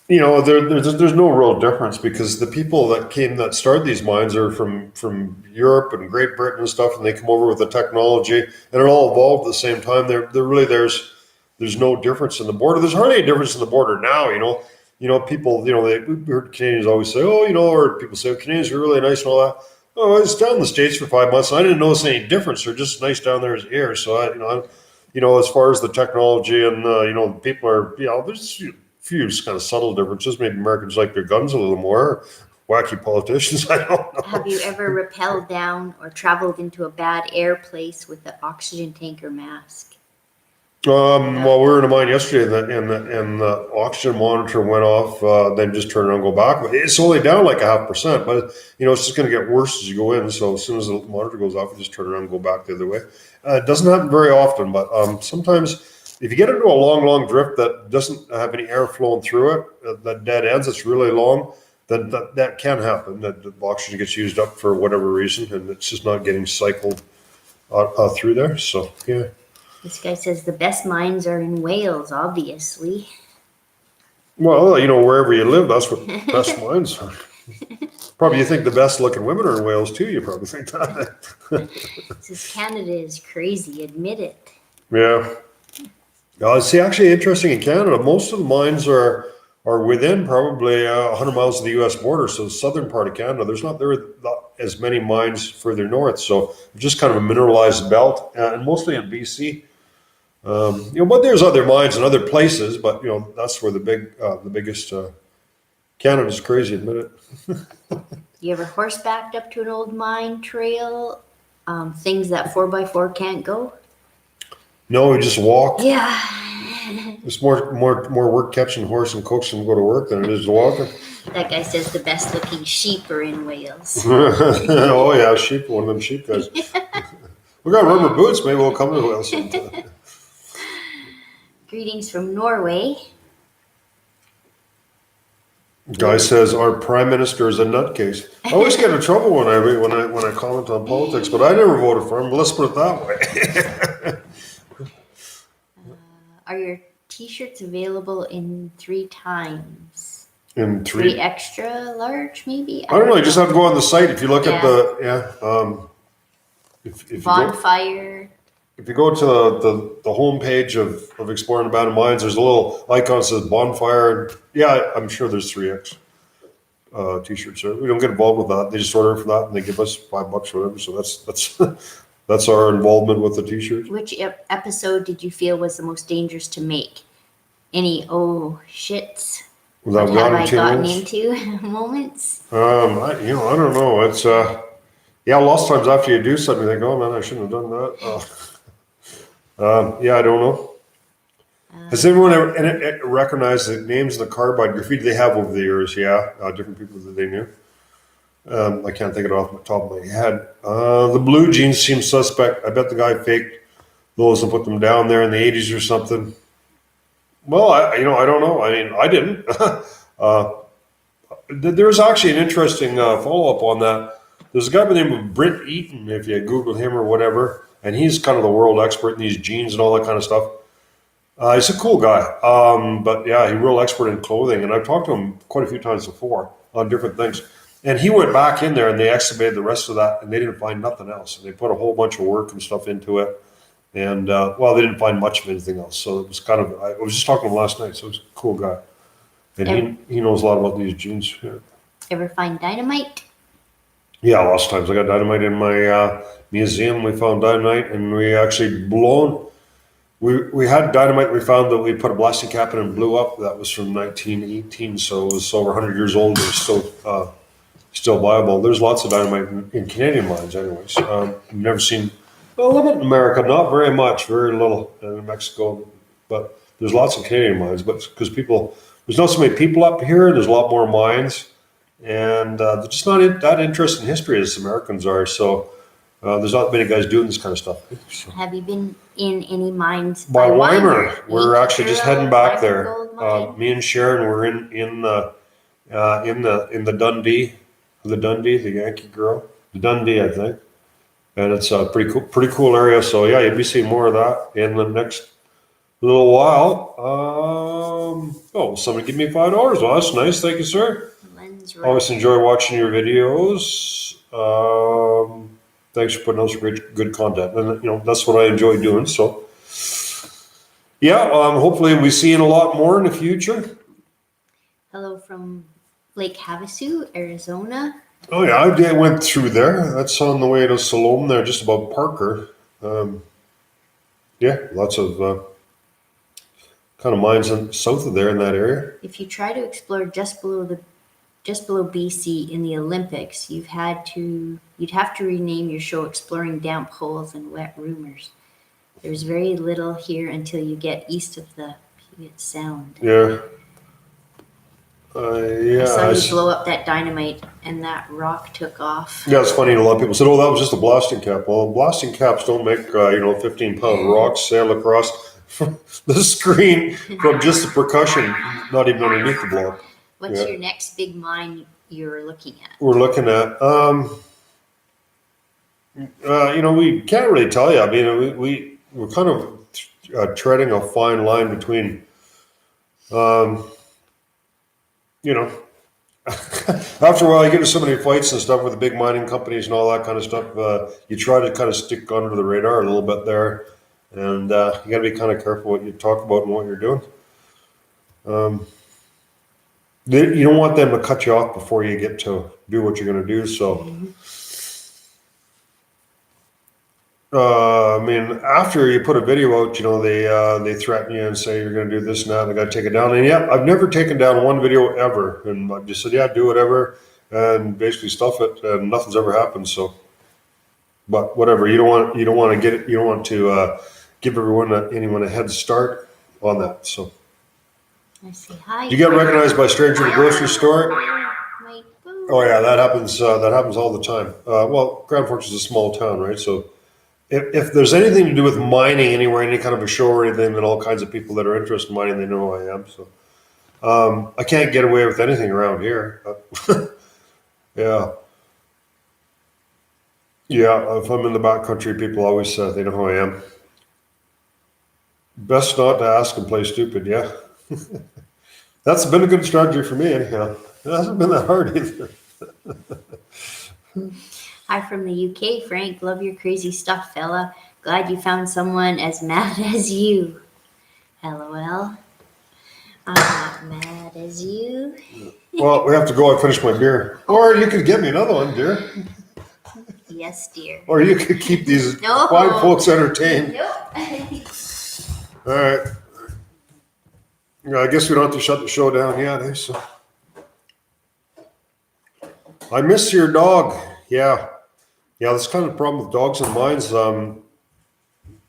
there's no real difference because the people that started these mines are from Europe and Great Britain and stuff, and they come over with the technology, and it all evolved at the same time. They're really there's no difference in the border. There's hardly any difference in the border now. People, we heard Canadians always say, oh, or people say, oh, Canadians are really nice and all that. Oh, I was down in the States for 5 months, and I didn't notice any difference. They're just nice down there as here. So as far as the technology and people are, there's a few kind of subtle differences. Maybe Americans like their guns a little more. Wacky politicians, I don't know. Have you ever rappelled down or traveled into a bad air place with the oxygen tank or mask? Well, we were in a mine yesterday, and the oxygen monitor went off. Then just turn around and go back. But it's only down like 0.5%. But it's just going to get worse as you go in. So as soon as the monitor goes off, you just turn around and go back the other way. It doesn't happen very often, but sometimes if you get into a long drift that doesn't have any air flowing through it, that dead ends, it's really long. Then that can happen. That the oxygen gets used up for whatever reason, and it's just not getting cycled through there. So yeah. This guy says the best mines are in Wales, obviously. Well, wherever you live, that's what best mines are. Probably you think the best looking women are in Wales too. You probably think that. Says Canada is crazy, admit it. Yeah. See, actually interesting in Canada, most of the mines are within probably 100 miles of the U.S. border. So the southern part of Canada, there are not as many mines further north. So just kind of a mineralized belt, and mostly in BC. But there's other mines in other places, but that's where the biggest. Canada's crazy, admit it. You ever horsebacked up to an old mine trail? Things that 4x4 can't go? No, we just walked. Yeah. It's more work catching horse and coaxing them to go to work than it is to walking. That guy says the best looking sheep are in Wales. Oh yeah, sheep. One of them sheep guys. We got rubber boots. Maybe we'll come to Wales sometime. Greetings from Norway. Guy says our prime minister is a nutcase. I always get in trouble when I comment on politics, but I never voted for him. But let's put it that way. Are your t-shirts available in 3 times? In 3 extra large, maybe? I don't know. You just have to go on the site. If you look at if Bonfire. If you go to the homepage of Exploring Abandoned Mines, there's a little icon that says bonfire. Yeah, I'm sure there's 3X t-shirts there. We don't get involved with that. They just order for that and they give us $5 or whatever. So that's our involvement with the t-shirts. Which episode did you feel was the most dangerous to make? Any shits? What have I gotten into moments? I don't know. It's lots of times after you do something, you think, oh man, I shouldn't have done that. I don't know. Has everyone ever recognized the names of the carbide graffiti they have over the years? Yeah, different people that they knew. I can't think of it off the top of my head. The blue jeans seem suspect. I bet the guy faked those and put them down there in the 80s or something. Well, I don't know. I mean, I didn't. There's actually an interesting follow-up on that. There's a guy by the name of Brent Eaton, if you Google him or whatever, and he's kind of the world expert in these jeans and all that kind of stuff. He's a cool guy, but yeah, he's a real expert in clothing, and I've talked to him quite a few times before on different things. And he went back in there and they excavated the rest of that, and they didn't find nothing else. And they put a whole bunch of work and stuff into it, and they didn't find much of anything else. So it was kind of, I was just talking to him last night, so he's a cool guy. And he knows a lot about these jeans. Yeah. Ever find dynamite? Yeah, lots of times. I got dynamite in my museum. We found dynamite, and we actually we had dynamite we found that we put a blasting cap in and blew up. That was from 1918, so it was over 100 years old. It was still viable. There's lots of dynamite in Canadian mines anyways. I've never seen a little bit in America, not very much, very little in Mexico, but there's lots of Canadian mines. But because there's not so many people up here, there's a lot more mines. And they're just not that interested in history as Americans are. So there's not many guys doing this kind of stuff. So. Have you been in any mines by Weimar? We're actually just heading back there. Me and Sharon were in the Dundee, the Yankee girl, the Dundee, I think. And it's a pretty cool area. So yeah, you'll be seeing more of that in the next little while. Oh, somebody give me $5. Well, that's nice. Thank you, sir. Lens Always enjoy watching your videos. Thanks for putting out some great, good content, and that's what I enjoy doing. So, yeah, hopefully we'll be seeing a lot more in the future. Hello from Lake Havasu, Arizona. Oh yeah, I went through there. That's on the way to Salome there, just above Parker. Yeah, lots of kind of mines south of there in that area. If you try to explore just below BC in the Olympics, you'd have to rename your show Exploring Damp Holes and Wet Rumors. There's very little here until you get east of the Puget Sound. Yeah. I saw you blow up that dynamite and that rock took off. Yeah, it's funny. A lot of people said, "Oh, that was just a blasting cap." Well, blasting caps don't make 15-pound rocks sail across the screen from just the percussion, not even underneath the block. What's your next big mine you're looking at? We're looking at, we can't really tell you. I mean, we're kind of treading a fine line between, after a while, you get into so many fights and stuff with the big mining companies and all that kind of stuff. You try to kind of stick under the radar a little bit there, and you got to be kind of careful what you talk about and what you're doing. You don't want them to cut you off before you get to do what you're going to do. So, I mean, after you put a video out, they threaten you and say you're going to do this and that, and they got to take it down. And yeah, I've never taken down one video ever, and I just said, yeah, do whatever, and basically stuff it, and nothing's ever happened. So, but whatever, you don't want to get it, you don't want to give anyone a head start on that. So. I say hi. You get recognized by a stranger in the grocery store? Mike, Oh yeah, that happens. That happens all the time. Well, Grand Forks is a small town, right? So if there's anything to do with mining anywhere, any kind of a show or anything, then all kinds of people that are interested in mining, they know who I am. So I can't get away with anything around here. Yeah. Yeah, if I'm in the backcountry, people always they know who I am. Best not to ask and play stupid, yeah. That's been a good strategy for me, anyhow. It hasn't been that hard either. Hi from the UK, Frank. Love your crazy stuff, fella. Glad you found someone as mad as you. LOL. I'm not mad as you. Well, we have to go. I finished my beer. Or you could get me another one, dear. Yes, dear. Or you could keep these fine folks entertained. Nope. All right. Yeah, I guess we don't have to shut the show down yet, eh? So. I miss your dog. Yeah. Yeah, that's kind of the problem with dogs and mines.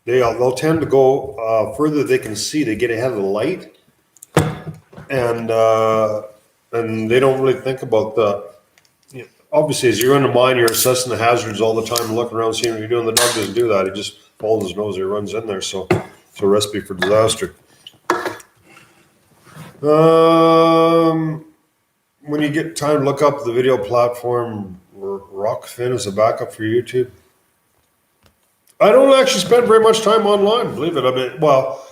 They'll tend to go further than they can see. They get ahead of the light. And they don't really think about obviously, as you're in the mine, you're assessing the hazards all the time and looking around, seeing what you're doing. The dog doesn't do that. He just follows his nose. He runs in there. So it's a recipe for disaster. When you get time to look up the video platform, Rockfin as a backup for YouTube. I don't actually spend very much time online, believe it. I mean, well,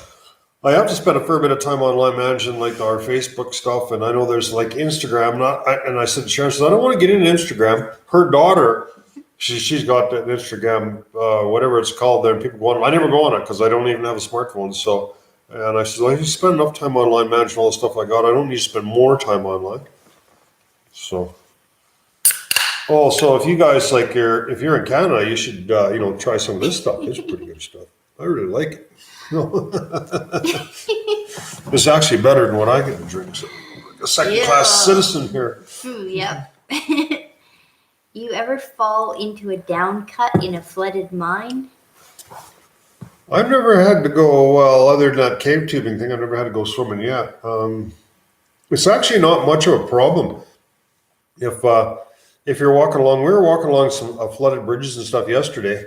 I have to spend a fair bit of time online managing like our Facebook stuff, and I know there's like Instagram. And I said to Sharon, I don't want to get into Instagram. Her daughter, she's got that Instagram, whatever it's called there, and people go on it. I never go on it because I don't even have a smartphone. So, and I said, well, you spend enough time online managing all the stuff I got. I don't need to spend more time online. So, so if you guys if you're in Canada, you should try some of this stuff. It's pretty good stuff. I really like it. It's actually better than what I get to drink. So, like a second-class citizen here. Yep. You ever fall into a down cut in a flooded mine? I've never had to go, well, other than that cave tubing thing, I've never had to go swimming yet. It's actually not much of a problem. If you're walking along, we were walking along some flooded bridges and stuff yesterday,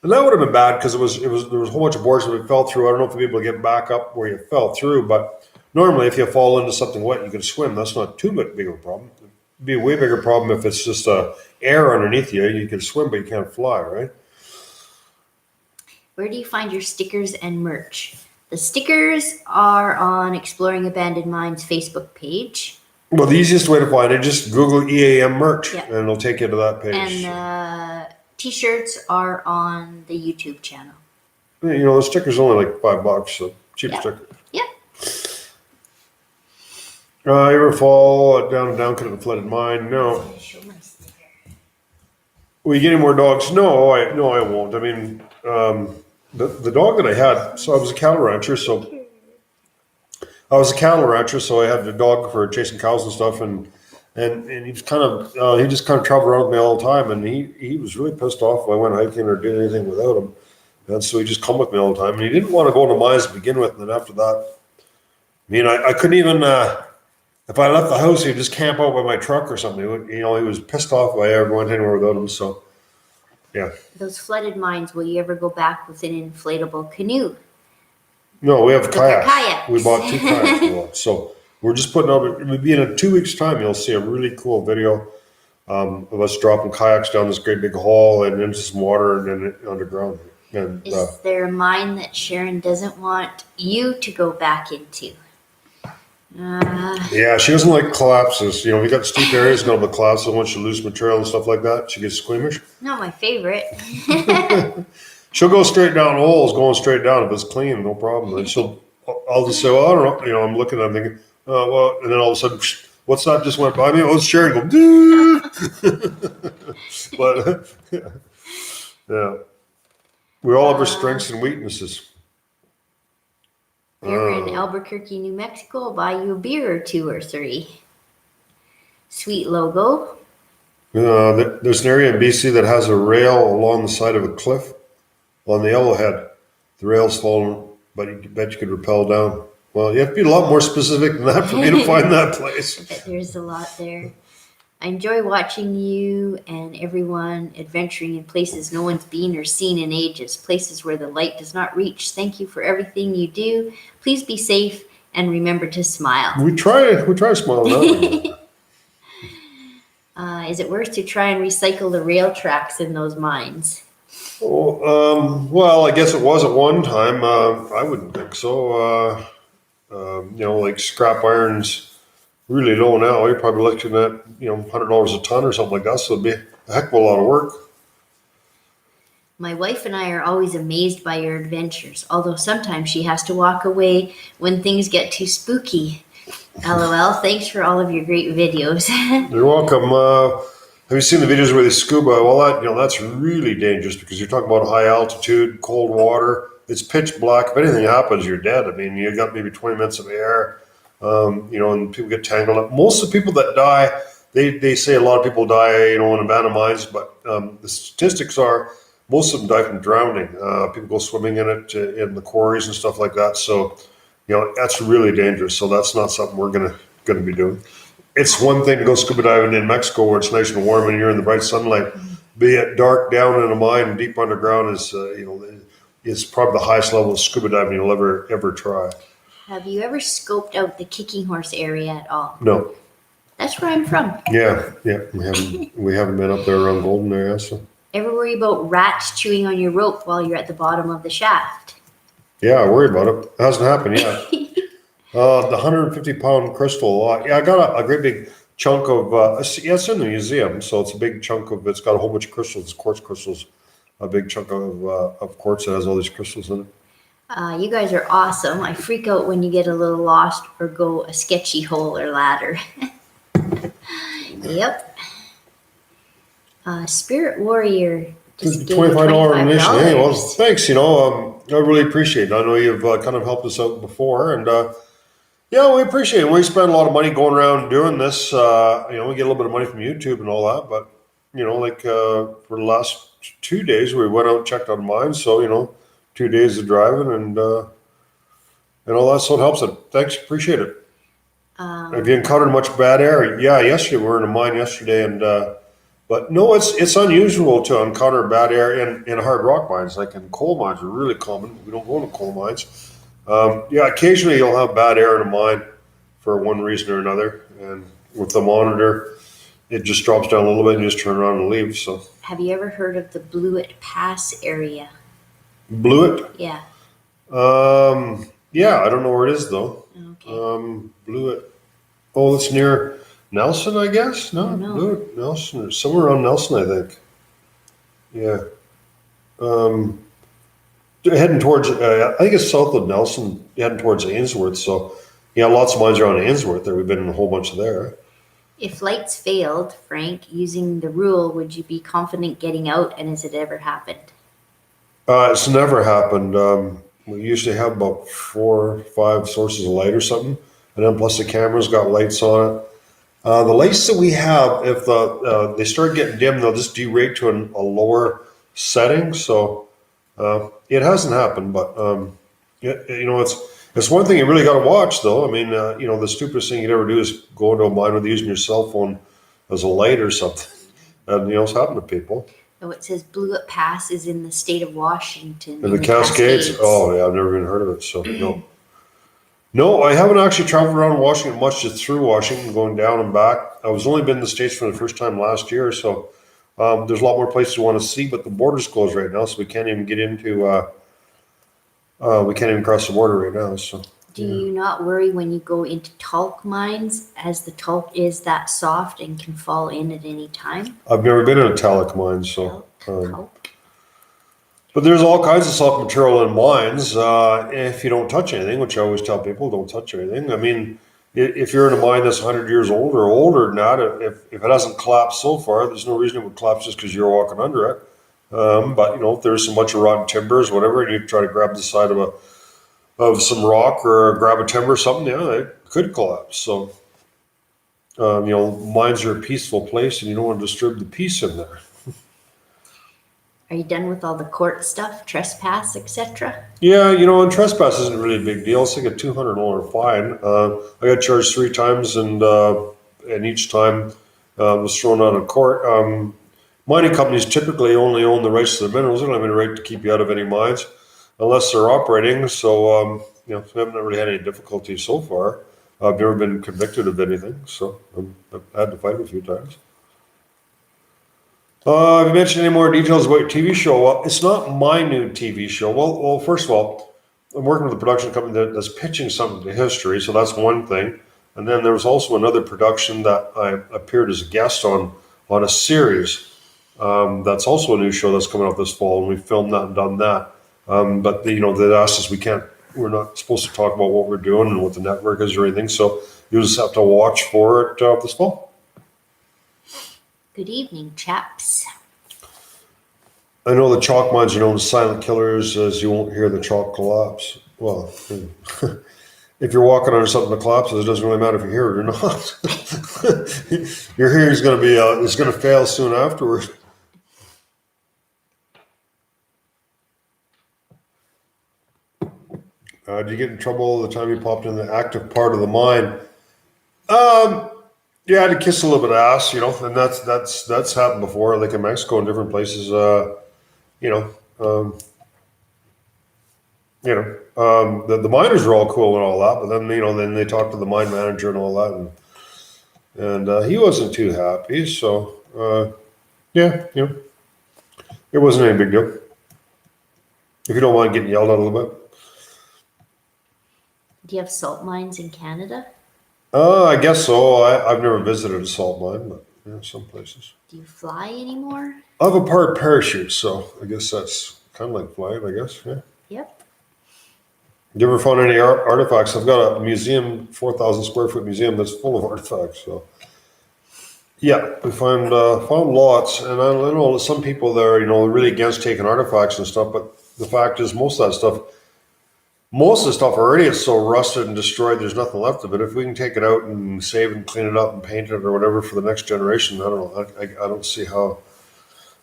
and that would have been bad because there was a whole bunch of boards that we fell through. I don't know if you'll be able to get back up where you fell through, but normally if you fall into something wet, you can swim. That's not too big of a problem. It'd be a way bigger problem if it's just air underneath you. You can swim, but you can't fly, right? Where do you find your stickers and merch? The stickers are on Exploring Abandoned Mines Facebook page. Well, the easiest way to find it, just Google EAM merch, Yeah. and it'll take you to that page. And the t-shirts are on the YouTube channel. You know, the sticker's only like $5, so cheap Yeah. sticker. Yeah. You ever fall down kind of a flooded mine? No. Show my sticker. Will you get any more dogs? No, I won't. I mean, the dog that I had. So I was a cattle rancher. So I had a dog for chasing cows and stuff, and he was kind of he just kind of traveled around with me all the time, and he was really pissed off if I went hiking or did anything without him, and so he just come with me all the time, and he didn't want to go into mines to begin with, and then after that, I mean, I couldn't even. If I left the house, he'd just camp out by my truck or something. You know, he was pissed off if I ever went anywhere without him. So, yeah. Those flooded mines, will you ever go back with an inflatable canoe? No, we have a kayak. kayaks. We bought 2 kayaks. So we're just putting out, it'll be in 2 weeks' time, you'll see a really cool video of us dropping kayaks down this great big hole and into some water and then underground. And Is there a mine that Sharon doesn't want you to go back into? yeah, she doesn't like collapses. You know, we got steep areas going to collapse once you lose material and stuff like that. She gets squeamish. Not my favorite. She'll go straight down holes, going straight down. If it's clean, no problem. And I'll just say, well, I don't know. You know, I'm looking, I'm thinking, well, and then all of a sudden, what's that just went by me? Oh, it's Sharon. Go, doo. But, yeah. We all have our strengths and weaknesses. If you're in Albuquerque, New Mexico, I'll buy you a beer or 2 or 3. Sweet logo. There's an area in BC that has a rail along the side of a cliff on the Yellowhead. The rail's fallen, but you bet you could rappel down. Well, you have to be a lot more specific than that for me to find that place. I bet there's a lot there. I enjoy watching you and everyone adventuring in places no one's been or seen in ages, places where the light does not reach. Thank you for everything you do. Please be safe and remember to smile. We try to smile now. Is it worth to try and recycle the rail tracks in those mines? Well, I guess it was at one time. I wouldn't think so. You know, like scrap iron's really low now. You're probably looking at, you know, $100 a ton or something like that. So it'd be a heck of a lot of work. My wife and I are always amazed by your adventures, although sometimes she has to walk away when things get too spooky. LOL, thanks for all of your great videos. You're welcome. Have you seen the videos where they scuba? Well, that's really dangerous because you're talking about high altitude, cold water. It's pitch black. If anything happens, you're dead. I mean, you got maybe 20 minutes of air, you know, and people get tangled up. Most of the people that die, they say a lot of people die, you know, in abandoned mines, but the statistics are most of them die from drowning. People go swimming in it, in the quarries and stuff like that. So, you know, that's really dangerous. So that's not something we're gonna be doing. It's one thing to go scuba diving in Mexico where it's nice and warm and you're in the bright sunlight. Be it dark down in a mine and deep underground is, you know, is probably the highest level of scuba diving you'll ever try. Have you ever scoped out the Kicking Horse area at all? No. That's where I'm from. Yeah. We haven't been up there around Golden area. So. Ever worry about rats chewing on your rope while you're at the bottom of the shaft? Yeah, I worry about it. It hasn't happened yet. The 150-pound crystal. Yeah, I got a great big chunk of. It's in the museum, so it's a big chunk of. It's got a whole bunch of crystals, quartz crystals. A big chunk of quartz that has all these crystals in it. You guys are awesome. I freak out when you get a little lost or go a sketchy hole or ladder. Yep. Spirit Warrior just gave $25 donation. Hey, well, $25. thanks. You know, I really appreciate it. I know you've kind of helped us out before, and yeah, we appreciate it. We spend a lot of money going around doing this. You know, we get a little bit of money from YouTube and all that, but you know, like for the last 2 days, we went out and checked out mines. So you know, 2 days of driving and all that, so it helps it. Thanks, appreciate it. Have you encountered much bad air? Yeah, yesterday we were in a mine yesterday, and but no, it's unusual to encounter bad air in hard rock mines. Like in coal mines, are really common. We don't go into coal mines. Yeah, occasionally you'll have bad air in a mine for one reason or another, and with the monitor, it just drops down a little bit, and you just turn around and leave. So, Have you ever heard of the Blewett Pass area? Blewett? Yeah. Yeah, I don't know where it is though. Okay. Blewett. Oh, it's near Nelson, I guess. I No, don't know. Blewett, Nelson, or somewhere around Nelson, I think. Yeah. Um, heading towards, I think it's south of Nelson, heading towards Ainsworth. So, yeah, lots of mines around Ainsworth there. We've been in a whole bunch of there. If lights failed, Frank, using the rule, would you be confident getting out, and has it ever happened? It's never happened. We usually have about 4 or 5 sources of light or something, and then plus the cameras got lights on it. The lights that we have, if they start getting dim, they'll just derate to a lower setting. So it hasn't happened, but it's one thing you really got to watch, though. I mean, the stupidest thing you'd ever do is go into a mine with using your cell phone as a light or something, and it's happened to people. Oh, it says Blewett Pass is in the state of Washington And in the the Cascades, Cascades. oh yeah, I've never even heard of it. So no. No, I haven't actually traveled around Washington much, just through Washington, going down and back. I was only been in the States for the first time last year, so there's a lot more places we want to see, but the border's closed right now, so we can't even get into, we can't even cross the border right now. So Do yeah, you not worry when you go into talc mines, as the talc is that soft and can fall in at any time? I've never been in a talc mine, so. Talc. But there's all kinds of soft material in mines. If you don't touch anything, which I always tell people, don't touch anything. I mean, if you're in a mine that's 100 years old or older than that, if it hasn't collapsed so far, there's no reason it would collapse just because you're walking under it. But if there's so much of rotten timbers, whatever, and you try to grab the side of some rock or grab a timber or something, yeah, it could collapse. So, mines are a peaceful place, and you don't want to disturb the peace in there. Are you done with all the court stuff, trespass, etc.? Yeah, and trespass isn't really a big deal. It's like a $200 fine. I got charged 3 times, and each time was thrown out of court. Mining companies typically only own the rights to the minerals. They don't have any right to keep you out of any mines unless they're operating. So, we haven't really had any difficulty so far. I've never been convicted of anything, so I've had to fight a few times. Have you mentioned any more details about your TV show? Well, it's not my new TV show. Well, first of all, I'm working with a production company that's pitching something to history, so that's one thing. And then there was also another production that I appeared as a guest on a series. That's also a new show that's coming out this fall, and we filmed that and done that. But they asked us we're not supposed to talk about what we're doing and what the network is or anything. So you just have to watch for it this fall. Good evening, chaps. I know the chalk mines are known as silent killers, as you won't hear the chalk collapse. Well, if you're walking under something that collapses, it doesn't really matter if you hear it or not. Your hearing is going to be is going to fail soon afterwards. Did you get in trouble all the time you popped in the active part of the mine? Yeah, I had to kiss a little bit of ass, and that's happened before, like in Mexico and different places. You know, um, the miners are all cool and all that, but then they talked to the mine manager and all that, and he wasn't too happy. So yeah, it wasn't any big deal. If you don't mind getting yelled at a little bit. Do you have salt mines in Canada? I guess so. I've never visited a salt mine, but some places. Do you fly anymore? I have a parachute, so I guess that's kind of like flying. I guess, yeah. Yep. You ever found any artifacts? I've got a museum, 4,000 square foot museum that's full of artifacts. So yeah, we found lots, and I know some people there, are really against taking artifacts and stuff. But the fact is, most of the stuff already is so rusted and destroyed. There's nothing left of it. If we can take it out and save and clean it up and paint it or whatever for the next generation, I don't know. I don't see how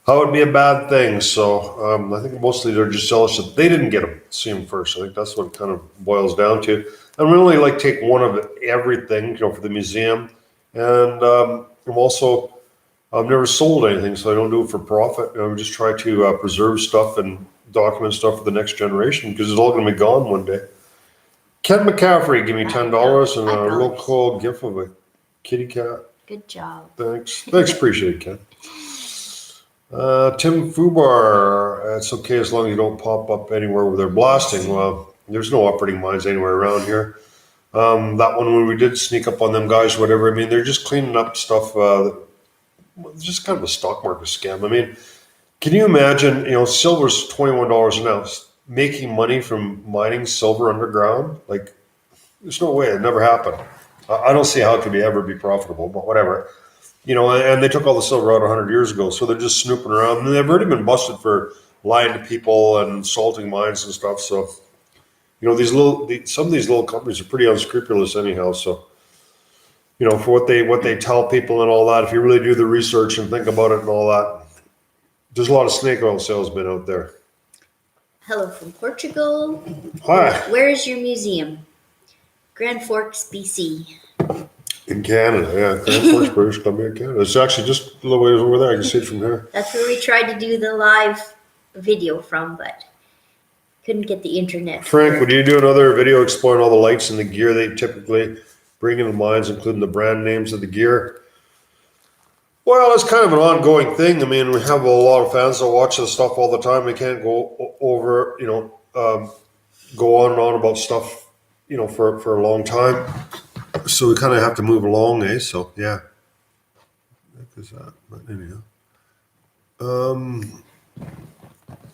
it'd be a bad thing. So I think mostly they're just jealous that they didn't see them first. I think that's what it kind of boils down to. And we only take one of everything, for the museum. And I've never sold anything, so I don't do it for profit. I just try to preserve stuff and document stuff for the next generation because it's all going to be gone one day. Ken McCaffrey, give me $10 and a real cool gift of a kitty cat. Good job. Thanks, appreciate it, Ken. Tim Fubar, it's okay as long as you don't pop up anywhere where they're blasting. Well, There's no operating mines anywhere around here. That one when we did sneak up on them guys, whatever. I mean, they're just cleaning up stuff. Just kind of a stock market scam. I mean, can you imagine? Silver's $21 an ounce. Making money from mining silver underground, like there's no way. It never happened. I don't see how it could ever be profitable, but whatever. And they took all the silver out 100 years ago, so they're just snooping around. And they've already been busted for lying to people and salting mines and stuff. So, some of these little companies are pretty unscrupulous anyhow. So, for what they tell people and all that, if you really do the research and think about it and all that, there's a lot of snake oil salesmen out there. Hello from Portugal. Hi. Where is your museum? Grand Forks, BC. In Canada, yeah. Grand Forks, British Columbia, Canada. It's actually just a little ways over there. I can see it from here. That's where we tried to do the live video from, but couldn't get the internet. Frank, would you do another video exploring all the lights and the gear they typically bring in the mines, including the brand names of the gear? Well, it's kind of an ongoing thing. I mean, we have a lot of fans that watch this stuff all the time. We can't go over, go on and on about stuff, for a long time. So we kind of have to move along, eh? So, yeah. But anyhow.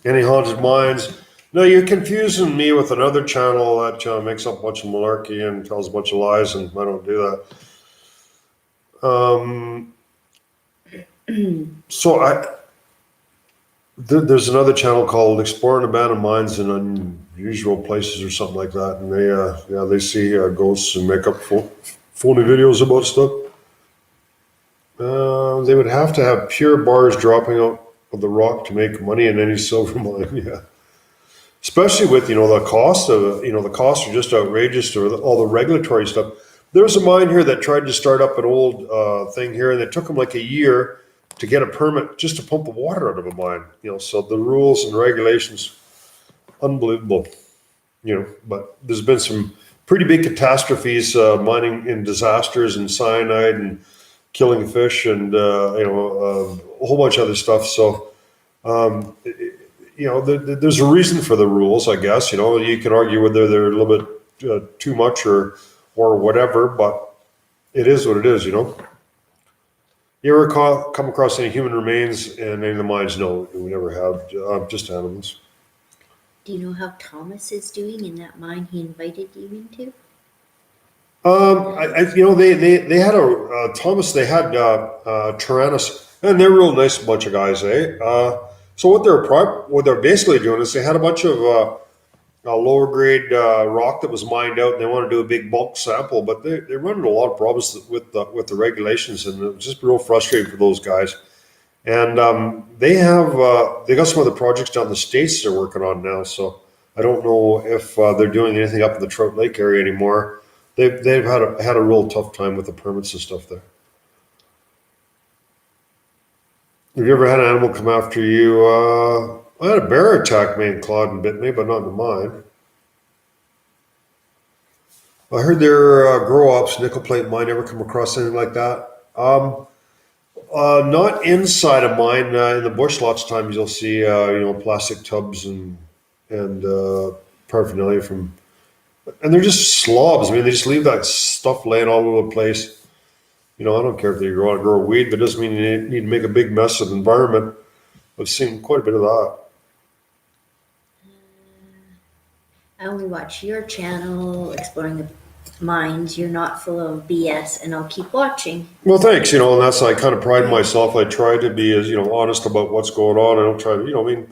Any haunted mines? No, you're confusing me with another channel that makes up a bunch of malarkey and tells a bunch of lies, and I don't do that. So there's another channel called Exploring Abandoned Mines in Unusual Places or something like that, and they see ghosts and make up phony videos about stuff. They would have to have pure bars dropping out of the rock to make money in any silver mine. Yeah, especially with the cost of the costs are just outrageous to all the regulatory stuff. There was a mine here that tried to start up an old thing here, and it took them like a year to get a permit just to pump the water out of a mine. So the rules and regulations, unbelievable. But there's been some pretty big catastrophes, mining in disasters and cyanide and killing fish and a whole bunch of other stuff. So there's a reason for the rules, I guess. You can argue whether they're a little bit too much or whatever, but it is what it is. You ever come across any human remains in any of the mines? No, we never have. Just animals. Do you know how Thomas is doing in that mine he invited you into? They had a Thomas. They had Tyrannus, and they're a real nice bunch of guys, eh? So what they're basically doing is they had a bunch of lower grade rock that was mined out, and they want to do a big bulk sample, but they're running a lot of problems with the regulations, and it's just real frustrating for those guys. And they got some other projects down in the States they're working on now, so I don't know if they're doing anything up in the Trout Lake area anymore. They've had a real tough time with the permits and stuff there. Have you ever had an animal come after you? I had a bear attack me and clawed and bit me, but not in the mine. I heard there grow-ups, nickel plate mine. Ever come across anything like that? Not inside a mine. In the bush, lots of times you'll see plastic tubs and paraphernalia and they're just slobs. I mean, they just leave that stuff laying all over the place. I don't care if they grow a weed, but it doesn't mean you need to make a big mess of the environment. I've seen quite a bit of that. I only watch your channel, Exploring the Mines. You're not full of BS, and I'll keep watching. Well, thanks. And that's I kind of pride myself. I try to be as honest about what's going on. I don't try to,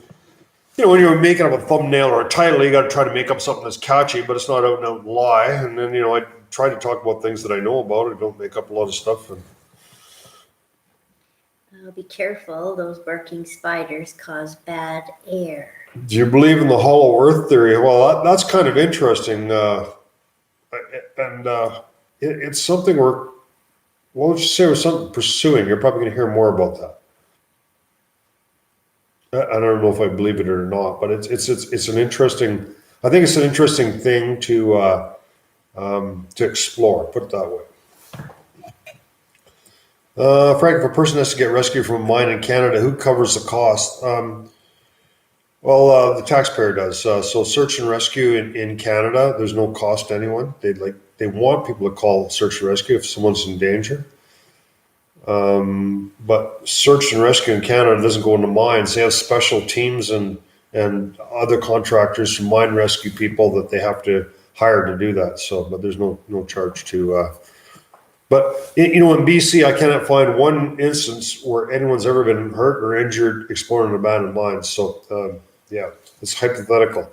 when you're making up a thumbnail or a title, you got to try to make up something that's catchy, but it's not out and out lie. And then I try to talk about things that I know about. I don't make up a lot of stuff. And be careful; those barking spiders cause bad air. Do you believe in the hollow earth theory? Well, that's kind of interesting. It's something let's just say we're something pursuing. You're probably going to hear more about that. I don't know if I believe it or not, but it's an interesting. I think it's an interesting thing to explore. Put it that way. Frank, if a person has to get rescued from a mine in Canada, who covers the cost? Well, the taxpayer does. So search and rescue in Canada, there's no cost to anyone. They want people to call search and rescue if someone's in danger. But search and rescue in Canada doesn't go into mines. They have special teams and other contractors from mine rescue people that they have to hire to do that. So, but there's no charge to. But in BC, I cannot find one instance where anyone's ever been hurt or injured exploring an abandoned mine. So, yeah, it's hypothetical.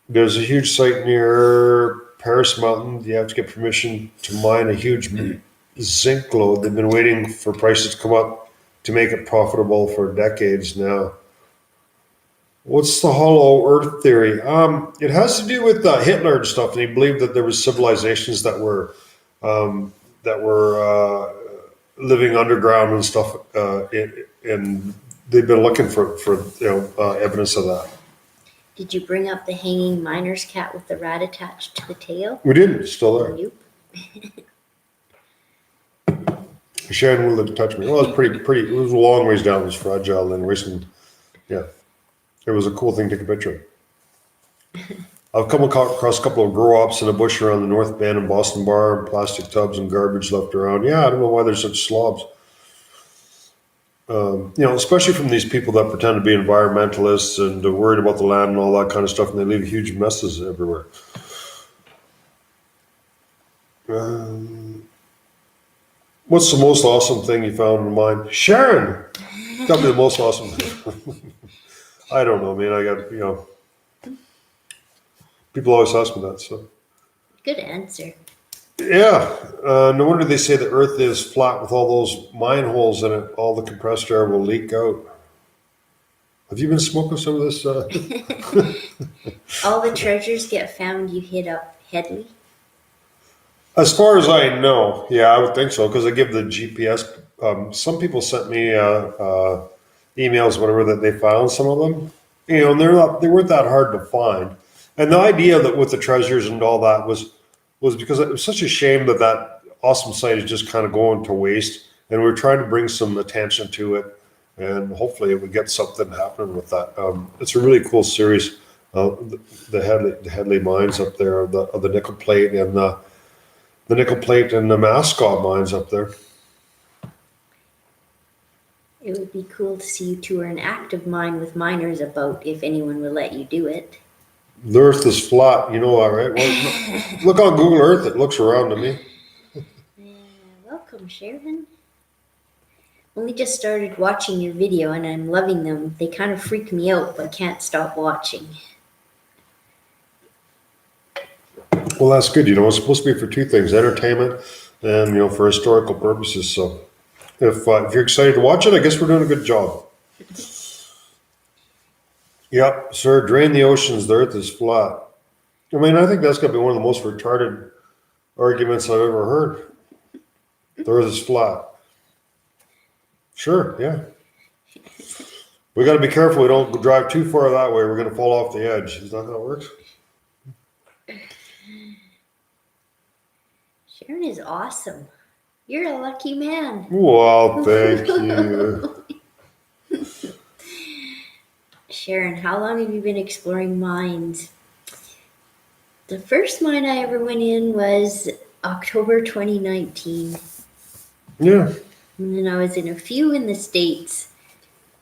There's a huge site near Paris Mountain. You have to get permission to mine a huge zinc lode. They've been waiting for prices to come up to make it profitable for decades now. What's the hollow Earth theory? It has to do with Hitler and stuff, and he believed that there was civilizations that were living underground and stuff, and they've been looking for evidence of that. Did you bring up the hanging miner's cat with the rat attached to the tail? We didn't. It's still there. Nope. Sharon wouldn't let it touch me. Well, it was pretty. It was a long ways down. It was fragile and recent. Yeah, it was a cool thing to take a picture of. I've come across a couple of grow-ups in a bush around the North Bend and Boston Bar, and plastic tubs and garbage left around. Yeah, I don't know why there's such slobs. Especially from these people that pretend to be environmentalists and are worried about the land and all that kind of stuff, and they leave huge messes everywhere. What's the most awesome thing you found in the mine? Sharon! That'd be the most awesome thing. I don't know, man. I got, people always ask me that, so. Good answer. Yeah. No wonder they say the Earth is flat with all those mine holes in it. All the compressed air will leak out. Have you been smoking some of this? All the treasures get found, you hit up Headley? As far as I know, yeah, I would think so, because I give the GPS. Some people sent me emails, whatever, that they found some of them. And they weren't that hard to find. And the idea that with the treasures and all that was because it was such a shame that awesome site is just kind of going to waste. And we're trying to bring some attention to it, and hopefully we get something happening with that. It's a really cool series. The Headley mines up there, of the nickel plate and the nickel plate and the Mascot mines up there. It would be cool to see you tour an active mine with miners about, if anyone will let you do it. The Earth is flat, you know that, right? Well, look on Google Earth; it looks around to me. Welcome, Sharon. Only just started watching your video, and I'm loving them. They kind of freak me out, but can't stop watching. Well, that's good. It's supposed to be for two things: entertainment and for historical purposes. So, if you're excited to watch it, I guess we're doing a good job. Yep, sir. Drain the oceans. The Earth is flat. I mean, I think that's going to be one of the most retarded arguments I've ever heard. The Earth is flat. Sure, yeah. We got to be careful we don't drive too far that way. We're going to fall off the edge. Is that how it works? Sharon is awesome. You're a lucky man. Well, thank you. Sharon, how long have you been exploring mines? The first mine I ever went in was October 2019. Yeah. And then I was in a few in the States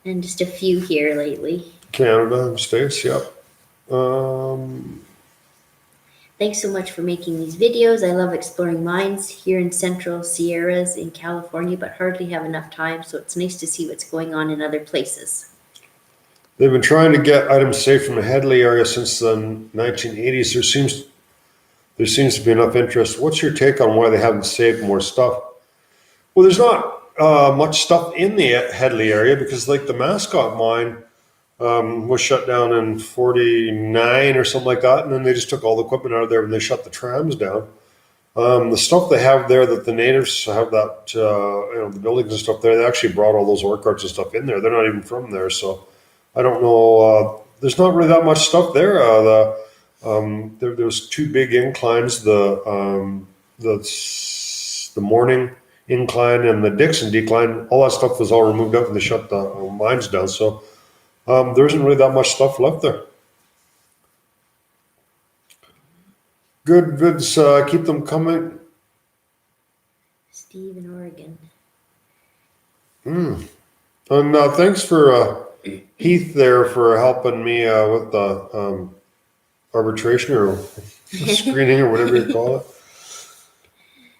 and just a few here lately. Canada, States, yep. Thanks so much for making these videos. I love exploring mines here in Central Sierras in California, but hardly have enough time, so it's nice to see what's going on in other places. They've been trying to get items safe from the Headley area since the 1980s. There seems to be enough interest. What's your take on why they haven't saved more stuff? Well, there's not much stuff in the Headley area because, like, the Mascot mine was shut down in 49 or something like that, and then they just took all the equipment out of there and they shut the trams down. The stuff they have there that the natives have, that the buildings and stuff there, they actually brought all those ore carts and stuff in there. They're not even from there, so I don't know. There's not really that much stuff there. There was two big inclines: the Morning Incline and the Dixon Decline. All that stuff was all removed out, and they shut the mines down. So There isn't really that much stuff left there. Good vids, keep them coming. Steve in Oregon. And thanks for Heath there for helping me with the arbitration or screening or whatever you call it.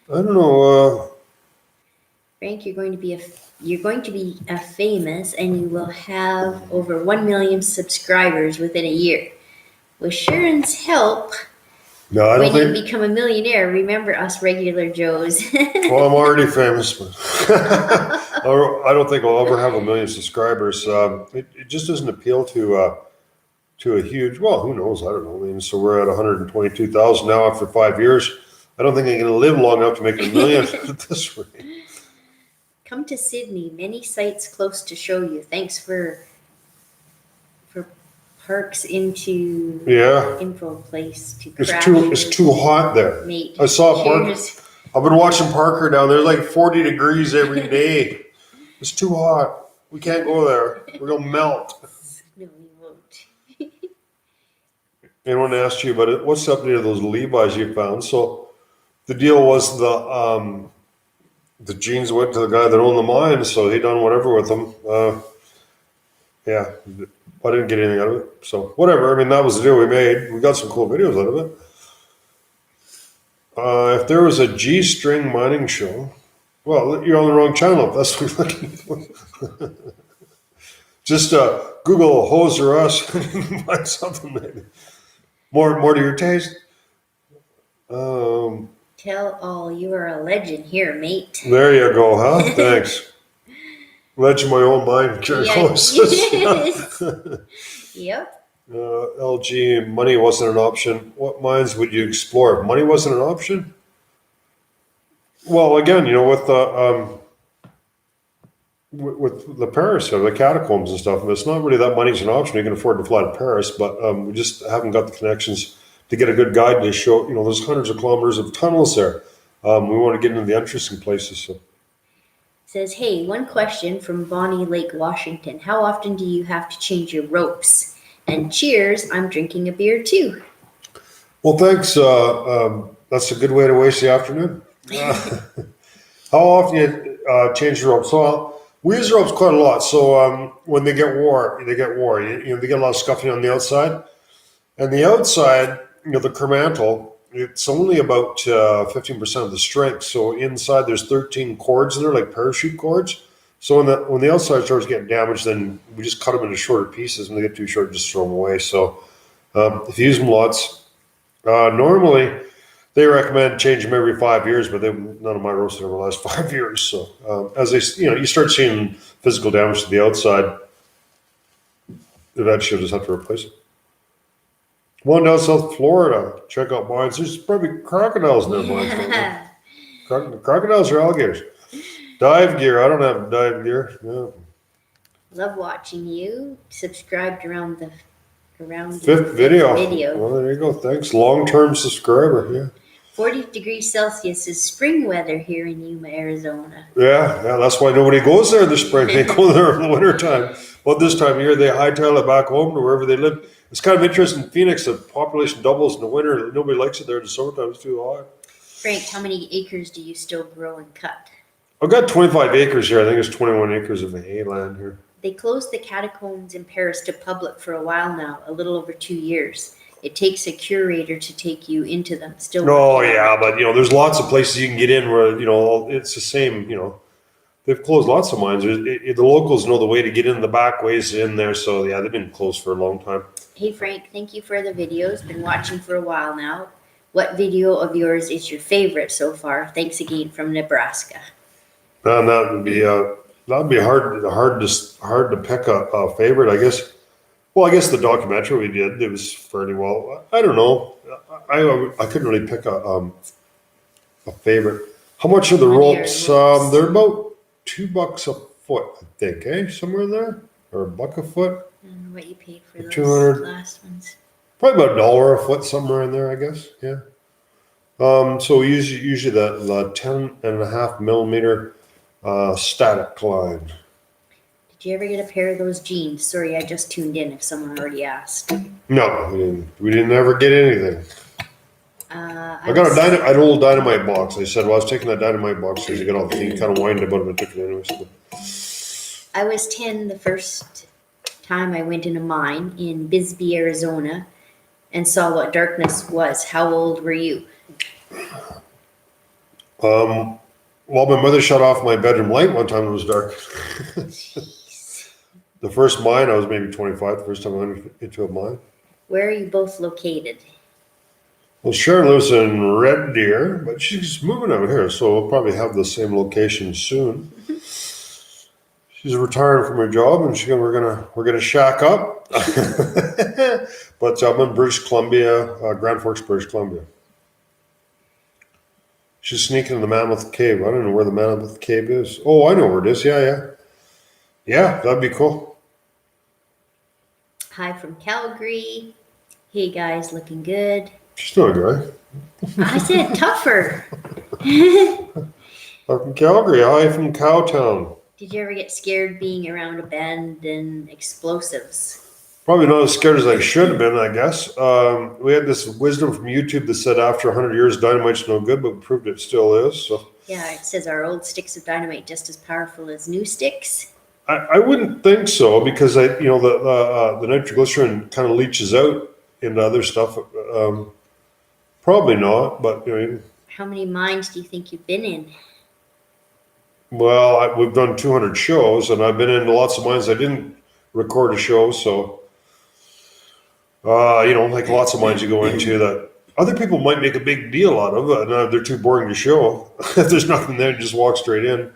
I don't know. Frank, you're going to be a famous, and you will have over 1 million subscribers within a year. With Sharon's help, No, I don't when you think. become a millionaire, remember us regular Joes. Well, I'm already famous, but I don't think I'll ever have 1 million subscribers. It just doesn't appeal to a huge. Well, who knows? I don't know. I mean, so we're at 122,000 now after 5 years. I don't think I'm going to live long enough to make 1 million at this rate. Come to Sydney. Many sites close to show you. Thanks for parks into Yeah, info place to it's crash. it's too hot there. Mate. I saw Parker. Cheers. I've been watching Parker down there. Like 40 degrees every day. It's too hot. We can't go there. We're gonna melt. No, we won't. Anyone asked you about it? What's up to those Levi's you found? So the deal was the jeans went to the guy that owned the mine, so he done whatever with them. Yeah, I didn't get anything out of it. So whatever. I mean, that was the deal we made. We got some cool videos out of it. If there was a G-string mining show, well, you're on the wrong channel if that's what you're looking for. Just Google hose or us and find something maybe. More to your taste. Tell all you are a legend here, mate. There you go, huh? Thanks. Legend my own mind, Jerry Close. Yep. LG, money wasn't an option. What mines would you explore if money wasn't an option? Well, again, with the Paris or the catacombs and stuff, it's not really that money's an option. You can afford to fly to Paris, but we just haven't got the connections to get a good guide to show. There's hundreds of kilometers of tunnels there. We want to get into the interesting places. So. Says, hey, one question from Bonnie Lake, Washington. How often do you have to change your ropes? And cheers, I'm drinking a beer too. Well, thanks. That's a good way to waste the afternoon. How often you change your ropes? So we use ropes quite a lot. So when they get wore. They get a lot of scuffing on the outside. And the outside, the kermantle, it's only about 15% of the strength. So inside there's 13 cords in there, like parachute cords. So when the outside starts getting damaged, then we just cut them into shorter pieces. When they get too short, just throw them away. So if you use them lots, normally they recommend changing them every 5 years, but none of my ropes have ever last 5 years. So as you start seeing physical damage to the outside, eventually you'll just have to replace it. One down South Florida, check out mines. There's probably crocodiles in their mines. Crocodiles or alligators? Dive gear. I don't have dive gear. No. Love watching you. Subscribed around the Fifth video. video. Well, there you go. Thanks. Long-term subscriber. Yeah. 40 degrees Celsius is spring weather here in Yuma, Arizona. Yeah. That's why nobody goes there in the spring. They go there in the wintertime. Well, this time of year, they hightail it back home to wherever they live. It's kind of interesting in Phoenix. The population doubles in the winter. Nobody likes it there in the summertime. It's too hot. Frank, how many acres do you still grow and cut? I've got 25 acres here. I think it's 21 acres of hay land here. They closed the catacombs in Paris to public for a while now, a little over 2 years. It takes a curator to take you into them. Still. Oh yeah, but there's lots of places you can get in where it's the same. They've closed lots of mines. The locals know the way to get in the back ways in there. So yeah, they've been closed for a long time. Hey Frank, thank you for the videos. Been watching for a while now. What video of yours is your favorite so far? Thanks again from Nebraska. And that'd be hard to pick a favorite, I guess. Well, I guess the documentary we did, it was fairly well. I don't know. I couldn't really pick a favorite. How much are the ropes? They're about $2 a foot, I think. Somewhere in there, or $1 a foot. I don't know what you paid for those 200 last ones. Probably about $1 a foot, somewhere in there, I guess. Yeah. So we usually the 10.5 millimeter static line. Did Did you ever get a pair of those jeans? Sorry, I just tuned in if someone already asked. No, we didn't ever get anything. I got an old dynamite box. I said, well, I was taking that dynamite box because you got all the thing kind of whined about it and I took it anyways. I was 10 the first time I went in a mine in Bisbee, Arizona, and saw what darkness was. How old were you? Well, my mother shut off my bedroom light one time. It was dark. The first mine, I was maybe 25. The first time I went into a mine. Where are you both located? Well, Sharon lives in Red Deer, but she's moving out here, so we'll probably have the same location soon. She's retiring from her job, and we're gonna shack up. But I'm in British Columbia, Grand Forks, British Columbia. She's sneaking in the Mammoth Cave. I don't know where the Mammoth Cave is. Oh, I know where it is. Yeah, that'd be cool. Hi from Calgary. Hey guys, looking good. She's not a guy. I said tougher. I'm from Calgary. Hi from Cowtown. Did you ever get scared being around abandoned explosives? Probably not as scared as I should have been, I guess. We had this wisdom from YouTube that said after 100 years, dynamite's no good, but we proved it still is. So Yeah, it says, are old sticks of dynamite just as powerful as new sticks? I wouldn't think so because the nitroglycerin kind of leaches out into other stuff. Probably not, but How many mines do you think you've been in? well, we've done 200 shows, and I've been in lots of mines. I didn't record a show, so like lots of mines you go into that other people might make a big deal out of, and they're too boring to show. If there's nothing there, just walk straight in.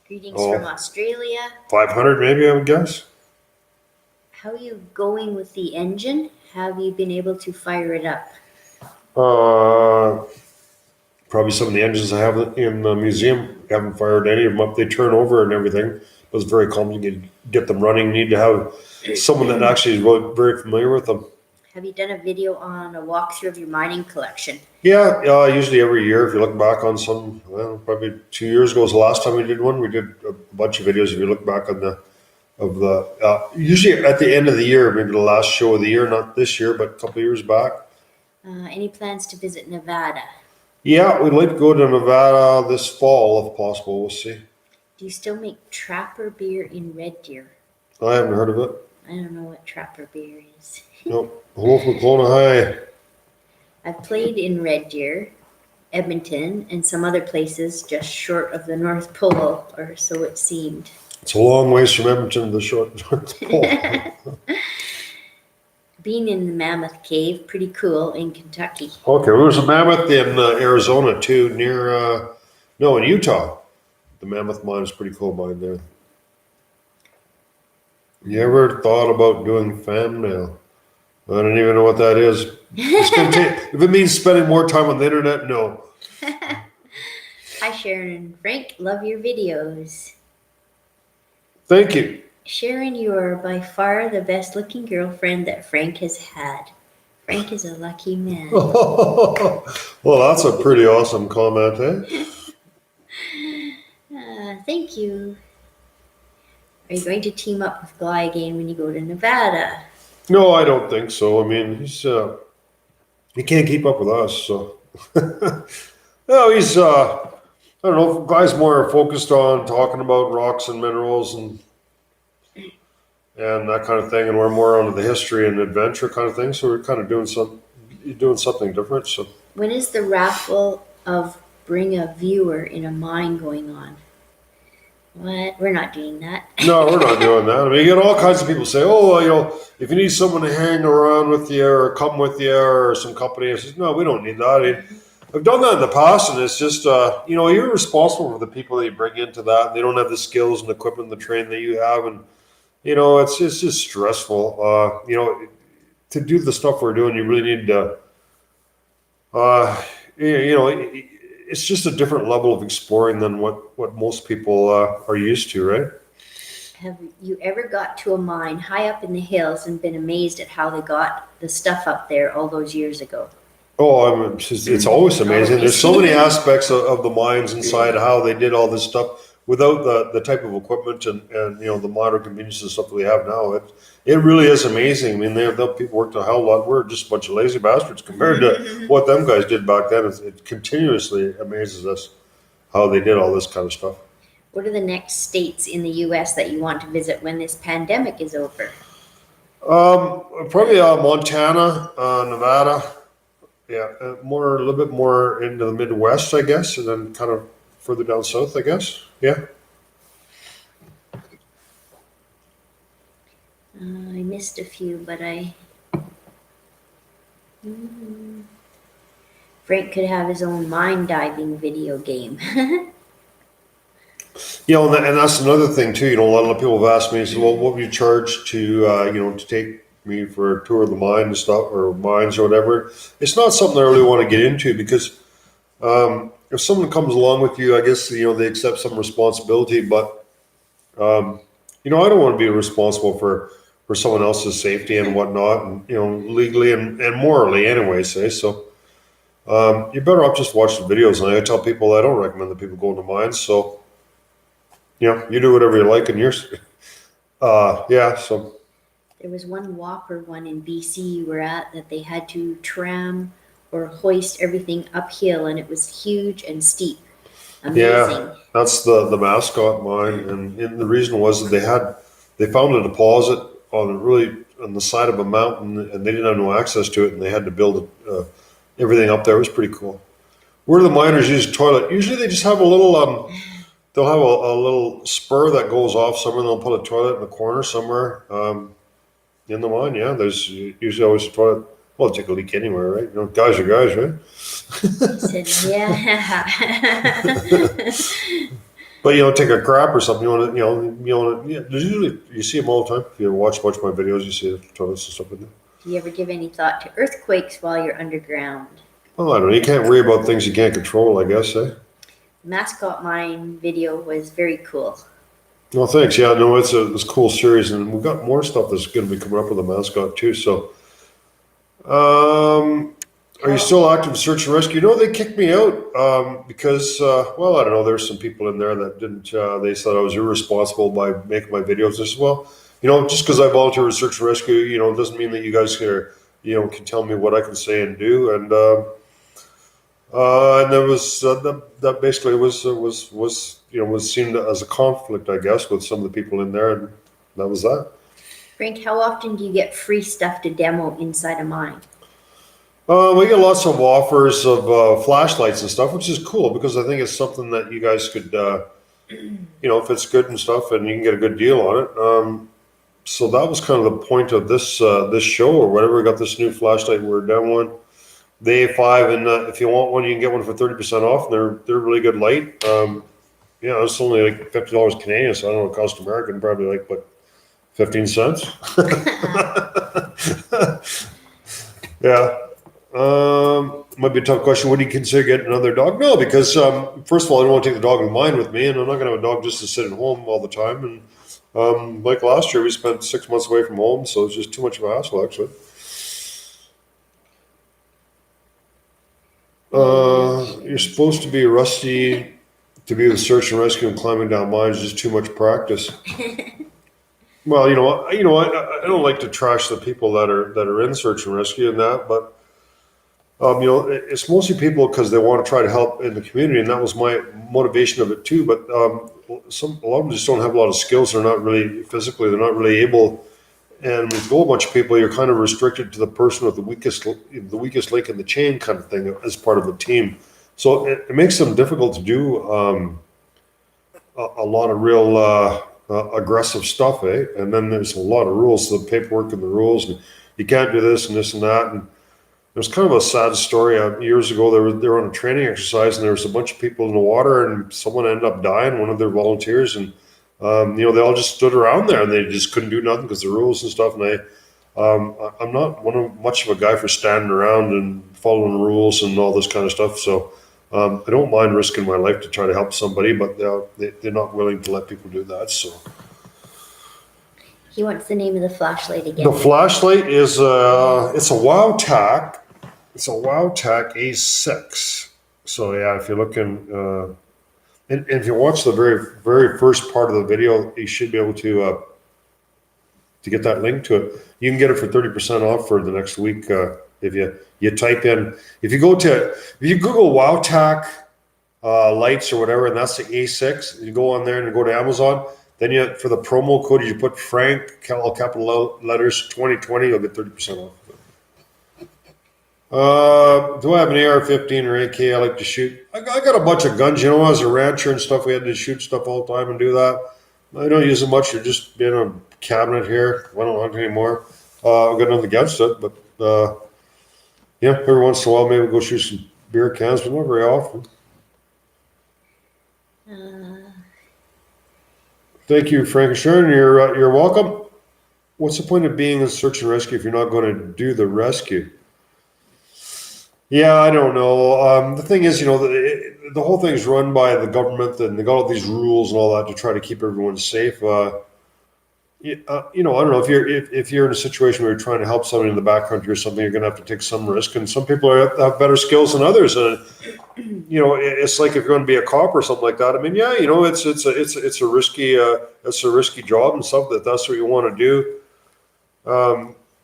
Greetings from Australia. 500 maybe, I would guess. How are you going with the engine? Have you been able to fire it up? Probably some of the engines I have in the museum haven't fired any of them up. They turn over and everything. But it's very complicated to get them running. You need to have someone that actually is really very familiar with them. Have you done a video on a walkthrough of your mining collection? Yeah, usually every year. If you look back on some, probably 2 years ago was the last time we did one. We did a bunch of videos. If you look back on usually at the end of the year, maybe the last show of the year, not this year, but a couple of years back. Any plans to visit Nevada? Yeah, we'd like to go to Nevada this fall if possible. We'll see. Do you still make Trapper beer in Red Deer? I haven't heard of it. I don't know what Trapper beer is. Nope. Hello from Kelowna. Hi. I've played in Red Deer, Edmonton, and some other places just short of the North Pole, or so it seemed. It's a long ways from Edmonton to the short North Pole. Being in the Mammoth Cave, pretty cool in Kentucky. Okay, there was a mammoth in Arizona too, in Utah. The Mammoth mine is pretty cool mine there. You ever thought about doing fan mail? I don't even know what that is. If it means spending more time on the internet, no. Hi, Sharon and Frank. Love your videos. Thank you. Sharon, you are by far the best looking girlfriend that Frank has had. Frank is a lucky man. Well, that's a pretty awesome comment, eh? Thank you. Are you going to team up with Guy again when you go to Nevada? No, I don't think so. I mean, he can't keep up with us, so. No, he's, I don't know, Guy's more focused on talking about rocks and minerals and that kind of thing, and we're more onto the history and adventure kind of thing, so we're kind of doing something different, so. When is the raffle of Bring a Viewer in a Mine going on? What? We're not doing that. No, we're not doing that. I mean, you get all kinds of people say, if you need someone to hang around with you or come with you or some company, I says, no, we don't need that. I mean, I've done that in the past, and it's just, you're responsible for the people that you bring into that. And they don't have the skills and equipment and the training that you have. And, it's just stressful. To do the stuff we're doing, you really need to, it's just a different level of exploring than what most people are used to, right? Have you ever got to a mine high up in the hills and been amazed at how they got the stuff up there all those years ago? Oh, it's always amazing. There's so many aspects of the mines inside, how they did all this stuff without the type of equipment and the modern convenience and stuff that we have now, it really is amazing. I mean, the people worked a hell of a lot. We're just a bunch of lazy bastards compared to what them guys did back then. It continuously amazes us how they did all this kind of stuff. What are the next states in the U.S. that you want to visit when this pandemic is over? Probably Montana, Nevada. Yeah, a little bit more into the Midwest, I guess, and then kind of further down south, I guess. Yeah. I missed a few, but Frank could have his own mine diving video game. And that's another thing too. A lot of people have asked me, well, what would you charge to, to take me for a tour of the mine and stuff, or mines or whatever? It's not something I really want to get into because if someone comes along with you, I guess they accept some responsibility. But I don't want to be responsible for someone else's safety and whatnot, and legally and morally, anyway. So. You're better off just watching the videos. And I tell people I don't recommend that people go into mines. So. You do whatever you like, and so. There was one Whopper one in BC you were at that they had to tram or hoist everything uphill, and it was huge and steep. Amazing. Yeah, that's the mascot mine, and the reason was that they found a deposit on the side of a mountain, and they didn't have no access to it, and they had to build everything up there. It was pretty cool. Where do the miners use a toilet? Usually they just have a little they'll have a little spur that goes off somewhere, and they'll put a toilet in the corner somewhere in the mine. Yeah, there's usually always a toilet. Well, take a leak anywhere, right? Guys are guys, right? He said, yeah. But take a crap or something. There's usually, you see them all the time. If you watch a bunch of my videos, you see the toilets and stuff in there. Do you ever give any thought to earthquakes while you're underground? Well, I don't know. You can't worry about things you can't control, I guess, eh? Mascot mine video was very cool. Well, thanks. Yeah, no, it's a cool series, and we've got more stuff that's going to be coming up with the mascot too. So, are you still active in search and rescue? No, they kicked me out because, I don't know. There's some people in there that didn't. They said I was irresponsible by making my videos as well. Just because I volunteer with search and rescue, doesn't mean that you guys can tell me what I can say and do. And there was that basically was seen as a conflict, I guess, with some of the people in there, and that was that. Frank, how often do you get free stuff to demo inside a mine? We get lots of offers of flashlights and stuff, which is cool because I think it's something that you guys could, if it's good and stuff, and you can get a good deal on it. So that was kind of the point of this show or whatever. We got this new flashlight we're demoing. The A5, and if you want one, you can get one for 30% off. And they're really good light. It's only like $50 Canadian, so I don't know what it costs American. Probably like 15 cents. Yeah. Might be a tough question. Would you consider getting another dog? No, because first of all, I don't want to take the dog in mine with me, and I'm not going to have a dog just to sit at home all the time. And like last year, we spent 6 months away from home, so it's just too much of a hassle, actually. You're supposed to be rusty to be with search and rescue and climbing down mines. Just too much practice. Well, I don't like to trash the people that are in search and rescue and that, but it's mostly people because they want to try to help in the community, and that was my motivation of it too. But a lot of them just don't have a lot of skills. They're not really physically. They're not really able. And with a whole bunch of people, you're kind of restricted to the person with the weakest link in the chain, kind of thing, as part of the team. So it makes them difficult to do a lot of real aggressive stuff, eh? And then there's a lot of rules, the paperwork and the rules, and you can't do this and this and that. And there's kind of a sad story. Years ago, they were on a training exercise, and there was a bunch of people in the water, and someone ended up dying, one of their volunteers, and they all just stood around there, and they just couldn't do nothing because the rules and stuff. And I'm not much of a guy for standing around and following rules and all this kind of stuff. So I don't mind risking my life to try to help somebody, but they're not willing to let people do that. So. He wants the name of the flashlight again. The flashlight is it's a WowTac. It's a WowTac A6. So yeah, if you're looking, And if you watch the very first part of the video, you should be able to get that link to it. You can get it for 30% off for the next week if you type in. If you Google WowTac lights or whatever, and that's the A6. You go on there and you go to Amazon. Then for the promo code, you put Frank, all capital letters 2020. You'll get 30% off. Do I have an AR-15 or AK I like to shoot? I got a bunch of guns. You know, as a rancher and stuff, we had to shoot stuff all the time and do that. I don't use it much. They're just in a cabinet here. I don't hunt anymore. I've got nothing against it, but yeah, every once in a while, maybe we'll go shoot some beer cans, but not very often. Thank you, Frank and Sharon. You're welcome. What's the point of being in search and rescue if you're not going to do the rescue? Yeah, I don't know. The thing is, the whole thing's run by the government, and they got all these rules and all that to try to keep everyone safe. I don't know if you're in a situation where you're trying to help somebody in the backcountry or something, you're going to have to take some risk, and some people have better skills than others. And it's like if you're going to be a cop or something like that. I mean, yeah, it's a risky job and stuff. That's what you want to do.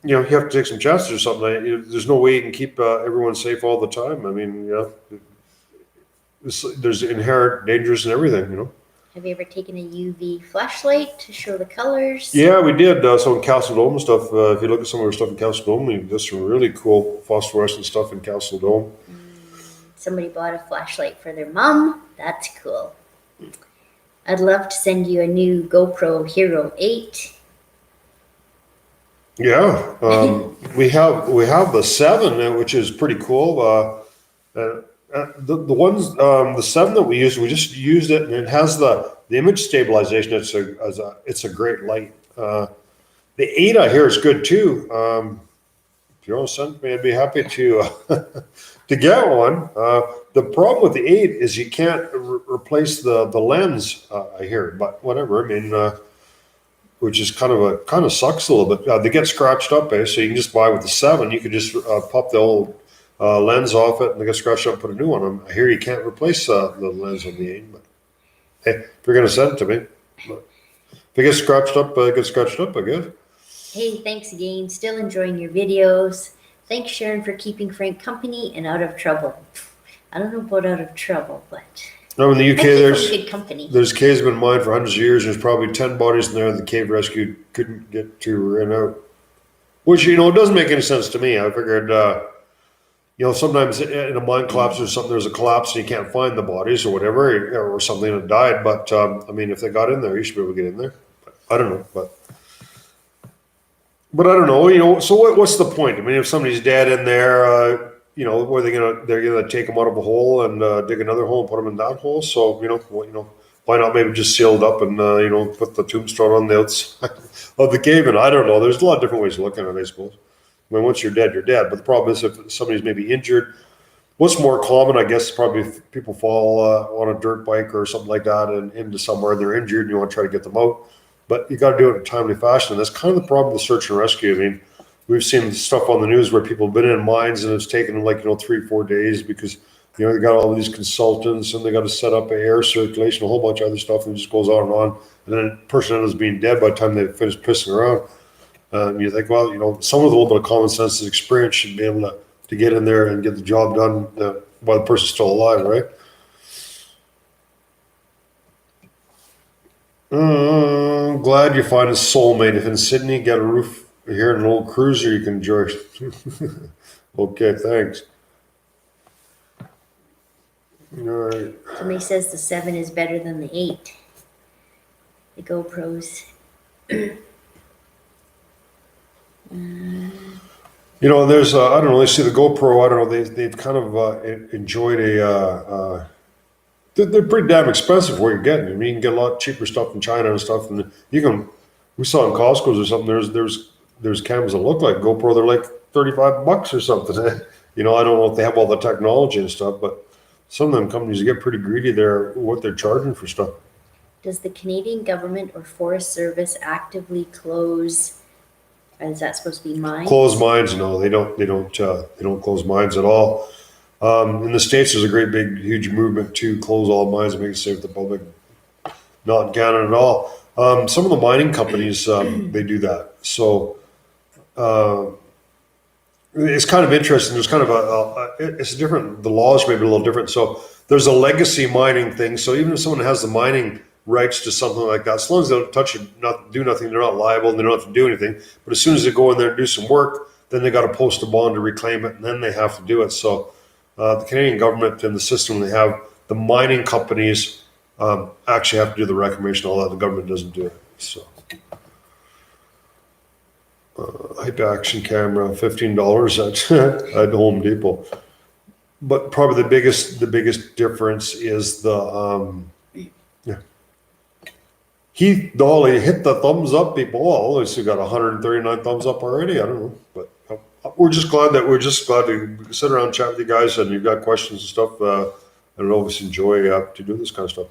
You have to take some chances or something. There's no way you can keep everyone safe all the time. I mean, there's inherent dangers in everything. Have you ever taken a UV flashlight to show the colors? Yeah, we did some in Castle Dome and stuff. If you look at some of our stuff in Castle Dome, there's some really cool phosphorescent stuff in Castle Dome. Somebody bought a flashlight for their mom. That's cool. I'd love to send you a new GoPro Hero 8. Yeah, we have the 7, which is pretty cool. The ones, the 7 that we just used it, and it has the image stabilization. It's a great light. The 8 I hear is good too. If you want to send me, I'd be happy to to get one. The problem with the 8 is you can't replace the lens. I hear, but whatever. I mean, which is kind of sucks a little bit. They get scratched up, so you can just buy with the 7. You could just pop the old lens off it, and they get scratched up and put a new one on. I hear you can't replace the lens on the 8, but hey, if you're going to send it to me, but if it gets scratched up, I guess. Hey, thanks again. Still enjoying your videos. Thanks, Sharon, for keeping Frank company and out of trouble. I don't know about out of trouble, but no, in the UK, good company. There's caves been mined for hundreds of years. There's probably 10 bodies in there the cave rescue couldn't get to and out. Which, it doesn't make any sense to me. I figured, sometimes in a mine collapse or something, there's a collapse and you can't find the bodies or whatever, or something that died. But, I mean, if they got in there, you should be able to get in there. But I don't know. But I don't know, so what's the point? I mean, if somebody's dead in there, where they're gonna take them out of a hole and dig another hole and put them in that hole. So why not maybe just seal it up and put the tombstone on the outside of the cave? And I don't know. There's a lot of different ways of looking at it, I suppose. I mean, once you're dead, you're dead. But the problem is if somebody's maybe injured. What's more common, I guess, is probably if people fall on a dirt bike or something like that and into somewhere and they're injured and you want to try to get them out. But you got to do it in a timely fashion. And that's kind of the problem with search and rescue. I mean, we've seen stuff on the news where people have been in mines and it's taken them 3-4 days because they got all these consultants and they got to set up air circulation, a whole bunch of other stuff, and it just goes on and on. And then the person ends up being dead by the time they finish pissing around. And you think, well, someone with a little bit of common sense and experience should be able to get in there and get the job done while the person's still alive, right? I'm glad you find a soulmate. If in Sydney, get a roof here in an old cruiser you can enjoy. Okay, thanks. All right. Somebody says the 7 is better than the 8. The GoPros. There's I don't know. They see the GoPro. I don't know. They've kind of enjoyed They're pretty damn expensive. What you're getting. I mean, you can get a lot cheaper stuff in China and stuff, and we saw in Costco's or something. There's cameras that look like GoPro. They're like $35 or something. I don't know if they have all the technology and stuff, but some of them companies get pretty greedy there what they're charging for stuff. Does the Canadian government or Forest Service actively close? Is that supposed to be mines? Close mines? No, they don't. They don't close mines at all. In the States, there's a great big, huge movement to close all mines and make it safe for the public. Not in Canada at all. Some of the mining companies, they do that. So it's kind of interesting. There's kind of it's different. The laws may be a little different. So there's a legacy mining thing. So even if someone has the mining rights to something like that, as long as they don't touch it, not do nothing, they're not liable and they don't have to do anything. But as soon as they go in there and do some work, then they got to post a bond to reclaim it, and then they have to do it. So the Canadian government and the system, they have the mining companies actually have to do the reclamation. All that the government doesn't do it. So. Hyper action camera, $15 at Home Depot. But probably the biggest difference is the yeah. Heath Dolly hit the thumbs up, people. Well, at least we got 139 thumbs up already. I don't know, but we're just glad to sit around and chat with you guys, and you've got questions and stuff. And always enjoy to do this kind of stuff.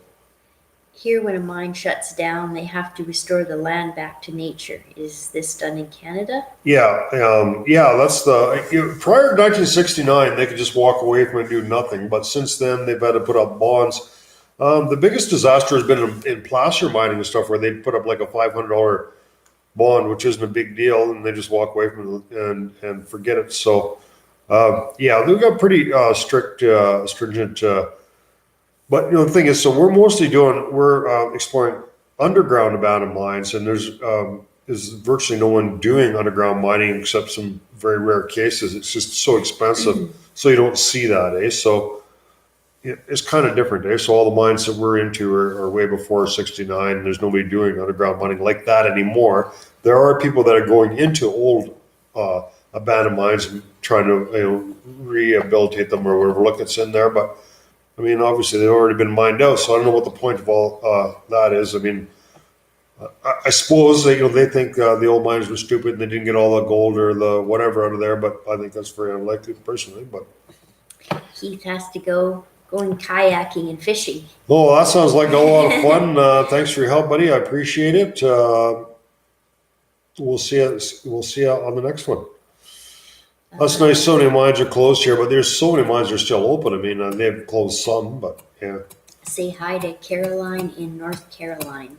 Here, when a mine shuts down, they have to restore the land back to nature. Is this done in Canada? Yeah, that's prior to 1969, they could just walk away from it and do nothing. But since then, they've had to put up bonds. The biggest disaster has been in placer mining and stuff, where they put up like a $500 bond, which isn't a big deal, and they just walk away from it and forget it. So, they've got pretty stringent. But the thing is, so we're exploring underground abandoned mines, and there's virtually no one doing underground mining except some very rare cases. It's just so expensive, so you don't see that, eh? So it's kind of different, eh? So all the mines that we're into are way before '69. There's nobody doing underground mining like that anymore. There are people that are going into old abandoned mines and trying to rehabilitate them or whatever. Look, it's in there, but. I mean, obviously they've already been mined out, so I don't know what the point of all that is. I mean, I suppose they think the old miners were stupid and they didn't get all the gold or the whatever out of there, but I think that's very unlikely personally. But Keith has to go going kayaking and fishing. Oh, that sounds like a lot of fun. Thanks for your help, buddy. I appreciate it. We'll see you on the next one. That's nice. So many mines are closed here, but there's so many mines that are still open. I mean, they've closed some, but yeah. Say hi to Caroline in North Carolina.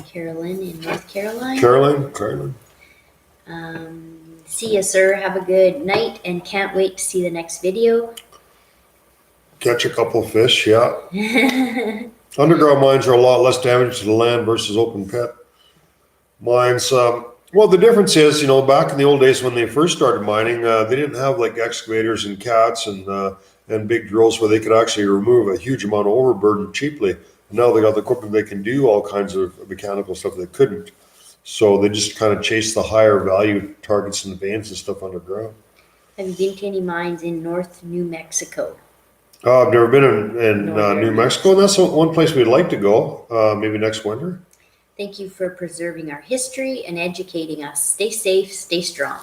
Carolyn in North Carolina. Caroline. See you, sir. Have a good night, and can't wait to see the next video. Catch a couple of fish, yeah. Underground mines are a lot less damage to the land versus open pit mines. Well, the difference is, back in the old days when they first started mining, they didn't have like excavators and cats and big drills where they could actually remove a huge amount of overburden cheaply. And now they got the equipment they can do all kinds of mechanical stuff they couldn't. So they just kind of chase the higher value targets in the veins and stuff underground. Have you been to any mines in North New Mexico? I've never been in New Mexico, and that's one place we'd like to go, maybe next winter. Thank you for preserving our history and educating us. Stay safe, stay strong.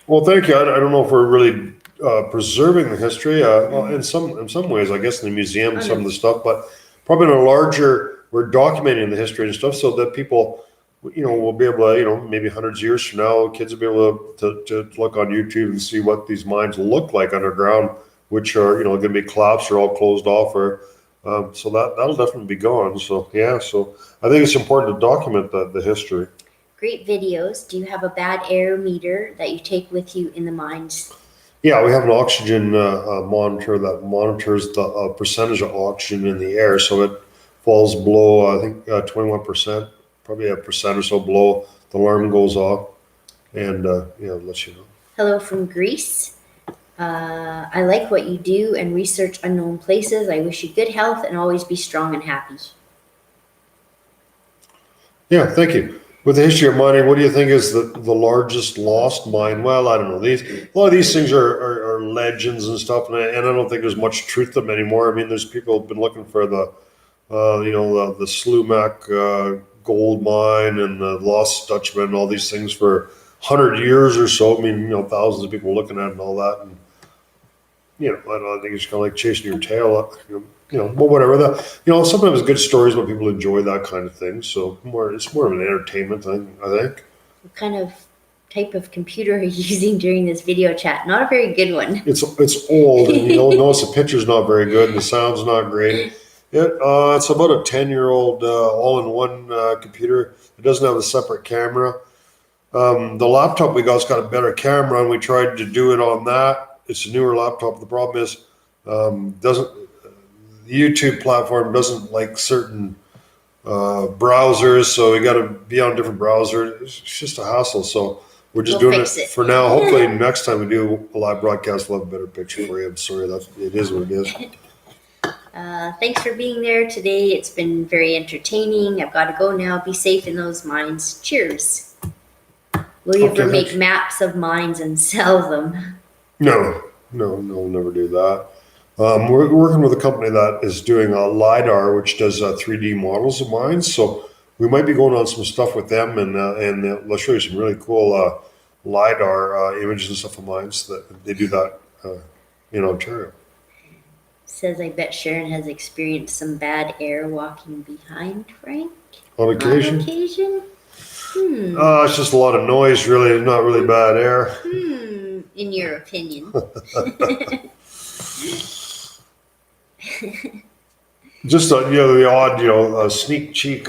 Well, thank you. I don't know if we're really preserving the history. Well, in some ways, I guess in the museum, some of the stuff, but probably in a larger, we're documenting the history and stuff so that people, will be able to, maybe hundreds of years from now, kids will be able to look on YouTube and see what these mines look like underground, which are, going to be collapsed or all closed off or. So that'll definitely be gone. So so I think it's important to document the history. Great videos. Do you have a bad air meter that you take with you in the mines? Yeah, we have an oxygen monitor that monitors the percentage of oxygen in the air. So it falls below, I think, 21%, probably a percent or so below. The alarm goes off, and it lets you know. Hello from Greece. I like what you do and research unknown places. I wish you good health and always be strong and happy. Yeah, thank you. With the history of mining, what do you think is the largest lost mine? Well, I don't know. A lot of these things are legends and stuff, and I don't think there's much truth to them anymore. I mean, there's people who've been looking for the Slumac gold mine and the Lost Dutchman and all these things for 100 years or so. I mean, thousands of people looking at it and all that. And, I don't know, I think it's kind of like chasing your tail up, but whatever. Sometimes good stories, but people enjoy that kind of thing. So it's more of an entertainment thing, I think. What kind of type of computer are you using during this video chat? Not a very good one. It's old, and you'll notice the picture's not very good, and the sound's not great. It's about a 10-year-old all-in-one computer. It doesn't have a separate camera. The laptop we got's got a better camera, and we tried to do it on that. It's a newer laptop. The problem is, the YouTube platform doesn't like certain browsers, so we got to be on different browsers. It's just a hassle. So we're just doing it for now. Hopefully, next time we do a live broadcast, we'll have a better picture for you. I'm sorry, it is what it is. Thanks for being there today. It's been very entertaining. I've got to go now. Be safe in those mines. Cheers. Will you ever make maps of mines and sell them? No, we'll never do that. We're working with a company that is doing a LiDAR, which does 3D models of mines. So we might be going on some stuff with them, and they'll show you some really cool LiDAR images and stuff of mines. That they do that in Ontario. Says, I bet Sharon has experienced some bad air walking behind Frank. On occasion? It's just a lot of noise, really. Not really bad air. In your opinion. Just the odd, sneak cheek,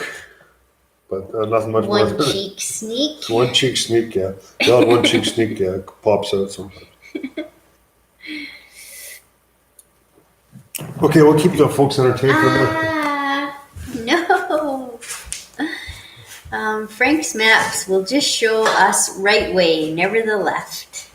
but nothing much more. One cheek sneak? One cheek sneak, yeah. The odd one cheek sneak, yeah, pops out sometimes. Okay, we'll keep the folks entertained for a minute. No. Frank's maps will just show us right way, never the left.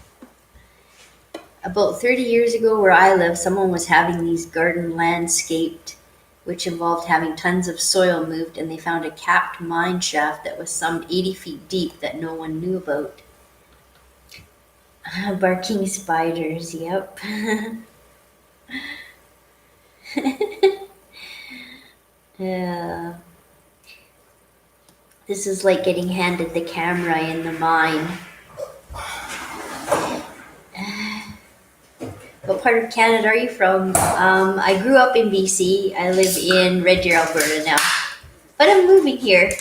About 30 years ago where I live, someone was having these garden landscaped, which involved having tons of soil moved, and they found a capped mine shaft that was some 80 feet deep that no one knew about. Barking spiders, yep. This is like getting handed the camera in the mine. What part of Canada are you from? I grew up in BC. I live in Red Deer, Alberta now. But I'm moving here.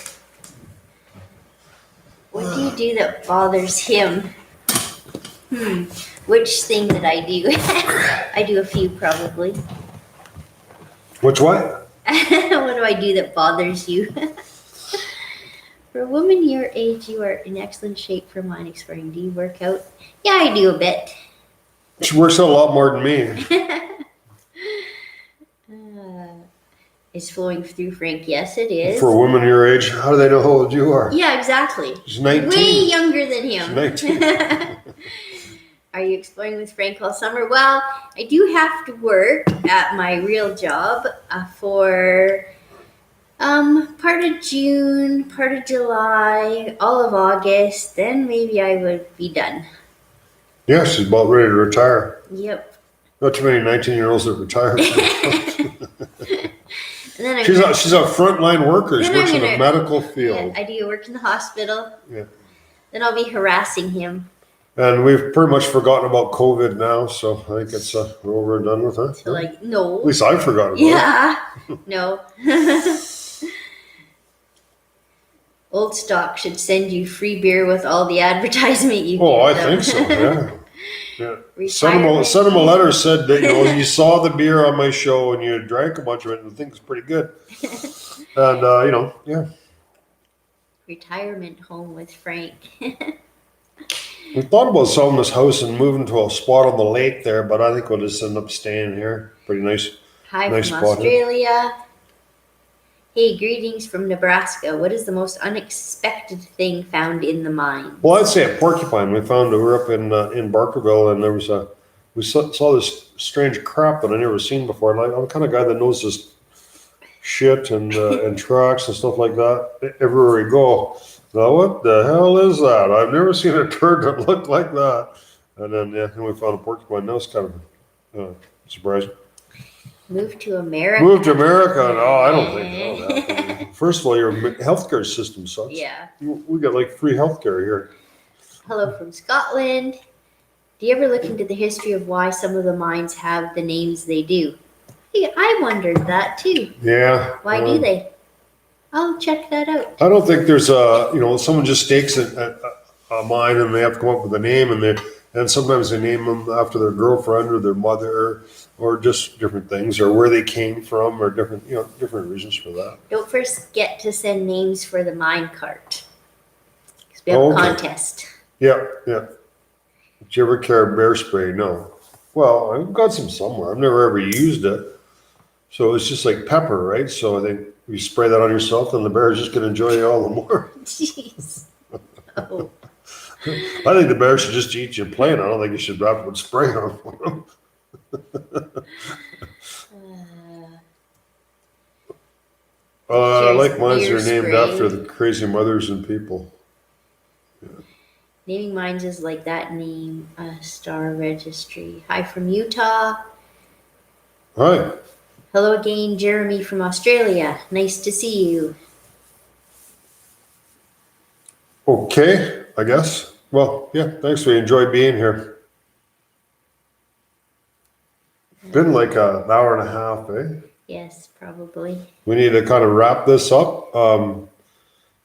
What do you do that bothers him? Which thing did I do? I do a few probably. Which what? What do I do that bothers you? For a woman your age, you are in excellent shape for mine exploring. Do you work out? Yeah, I do a bit. She works out a lot more than me. It's flowing through Frank. Yes, it is. For a woman your age, how do they know how old you are? Yeah, exactly. She's 19. Way younger than him. She's 19. Are you exploring with Frank all summer? Well, I do have to work at my real job for part of June, part of July, all of August. Then maybe I would be done. Yeah, she's about ready to retire. Yep. Not too many 19-year-olds that retire. And then she's a frontline worker. She works in the medical field. Yeah, I do work in the hospital. Yeah. Then I'll be harassing him. And we've pretty much forgotten about COVID now, so I think it's we're over and done with that. So no. At least I've forgotten about it. No. Old Stock should send you free beer with all the advertisement you Oh, I them. think so, yeah. Send them a letter, said that you saw the beer on my show and you drank a bunch of it and the thing's pretty good. And, yeah. Retirement home with Frank. We thought about selling this house and moving to a spot on the lake there, but I think we'll just end up staying here. Pretty nice. Hi nice from spot Australia. Hey, greetings from Nebraska. What is the most unexpected thing found in the mine? Well, I'd say a porcupine. We were up in Barkerville, and there was we saw this strange crap that I never seen before. And I'm the kind of guy that knows this shit and tracks and stuff like that everywhere we go. Now, what the hell is that? I've never seen a turd that looked like that. And then we found a porcupine. That was kind of surprising. Move to America. Move to America? No, I don't think so. First of all, your healthcare system sucks. Yeah. We got like free healthcare here. Hello from Scotland. Do you ever look into the history of why some of the mines have the names they do? Hey, I wondered that too. Yeah. Why do they? I'll check that out. I don't think there's someone just stakes a a mine, and they have to come up with a name, and sometimes they name them after their girlfriend or their mother, or just different things, or where they came from, or different different reasons for that. Don't forget to send names for the mine cart. 'Cause we have Oh, a okay. contest. Yeah. Did you ever carry bear spray? No. Well, I've got some somewhere. I've never ever used it. So it's just like pepper, right? So I think if you spray that on yourself, then the bear is just going to enjoy you all the more. Jeez. Oh. I think the bear should just eat you plain. I don't think you should wrap it with spray on for him. I like mines that are named after the crazy mothers and people. Naming mines is like that name, Star Registry. Hi from Utah. Hi. Hello again, Jeremy from Australia. Nice to see you. Okay, I guess. Well, yeah, thanks. We enjoyed being here. Been like an hour and a half, eh? Yes, probably. We need to kind of wrap this up.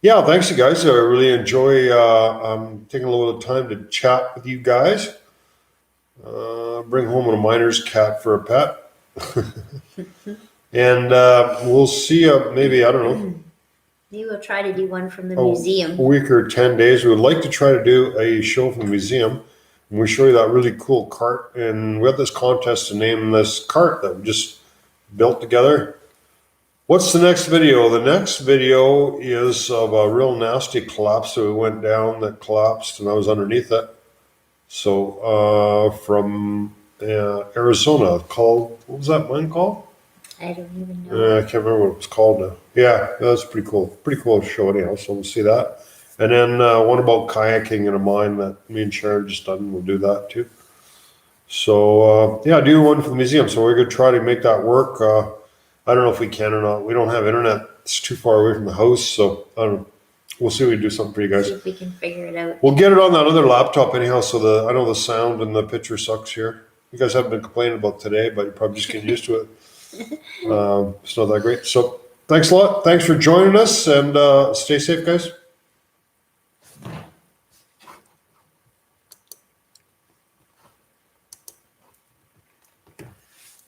Yeah, thanks, you guys. I really enjoy taking a little time to chat with you guys. Bring home a miner's cat for a pet. And we'll see you maybe, I don't know, Maybe we'll try to do one from the a museum. week or 10 days. We would like to try to do a show from the museum. And we show you that really cool cart. And we have this contest to name this cart that we just built together. What's the next video? The next video is of a real nasty collapse that we went down that collapsed and I was underneath it. So from Arizona, called, what was that mine called? I don't even know. I can't remember what it was called now. Yeah, that's pretty cool. Pretty cool show anyhow, so we'll see that. And then one about kayaking in a mine that me and Sharon just done. We'll do that too. So yeah, do one for the museum. So we're going to try to make that work. I don't know if we can or not. We don't have internet. It's too far away from the house. So I don't know. We'll see if we can do something for you guys. See if we can figure it out. We'll get it on that other laptop anyhow. So I know the sound and the picture sucks here. You guys haven't been complaining about today, but you're probably just getting used to it. It's not that great. So thanks a lot. Thanks for joining us, and stay safe, guys.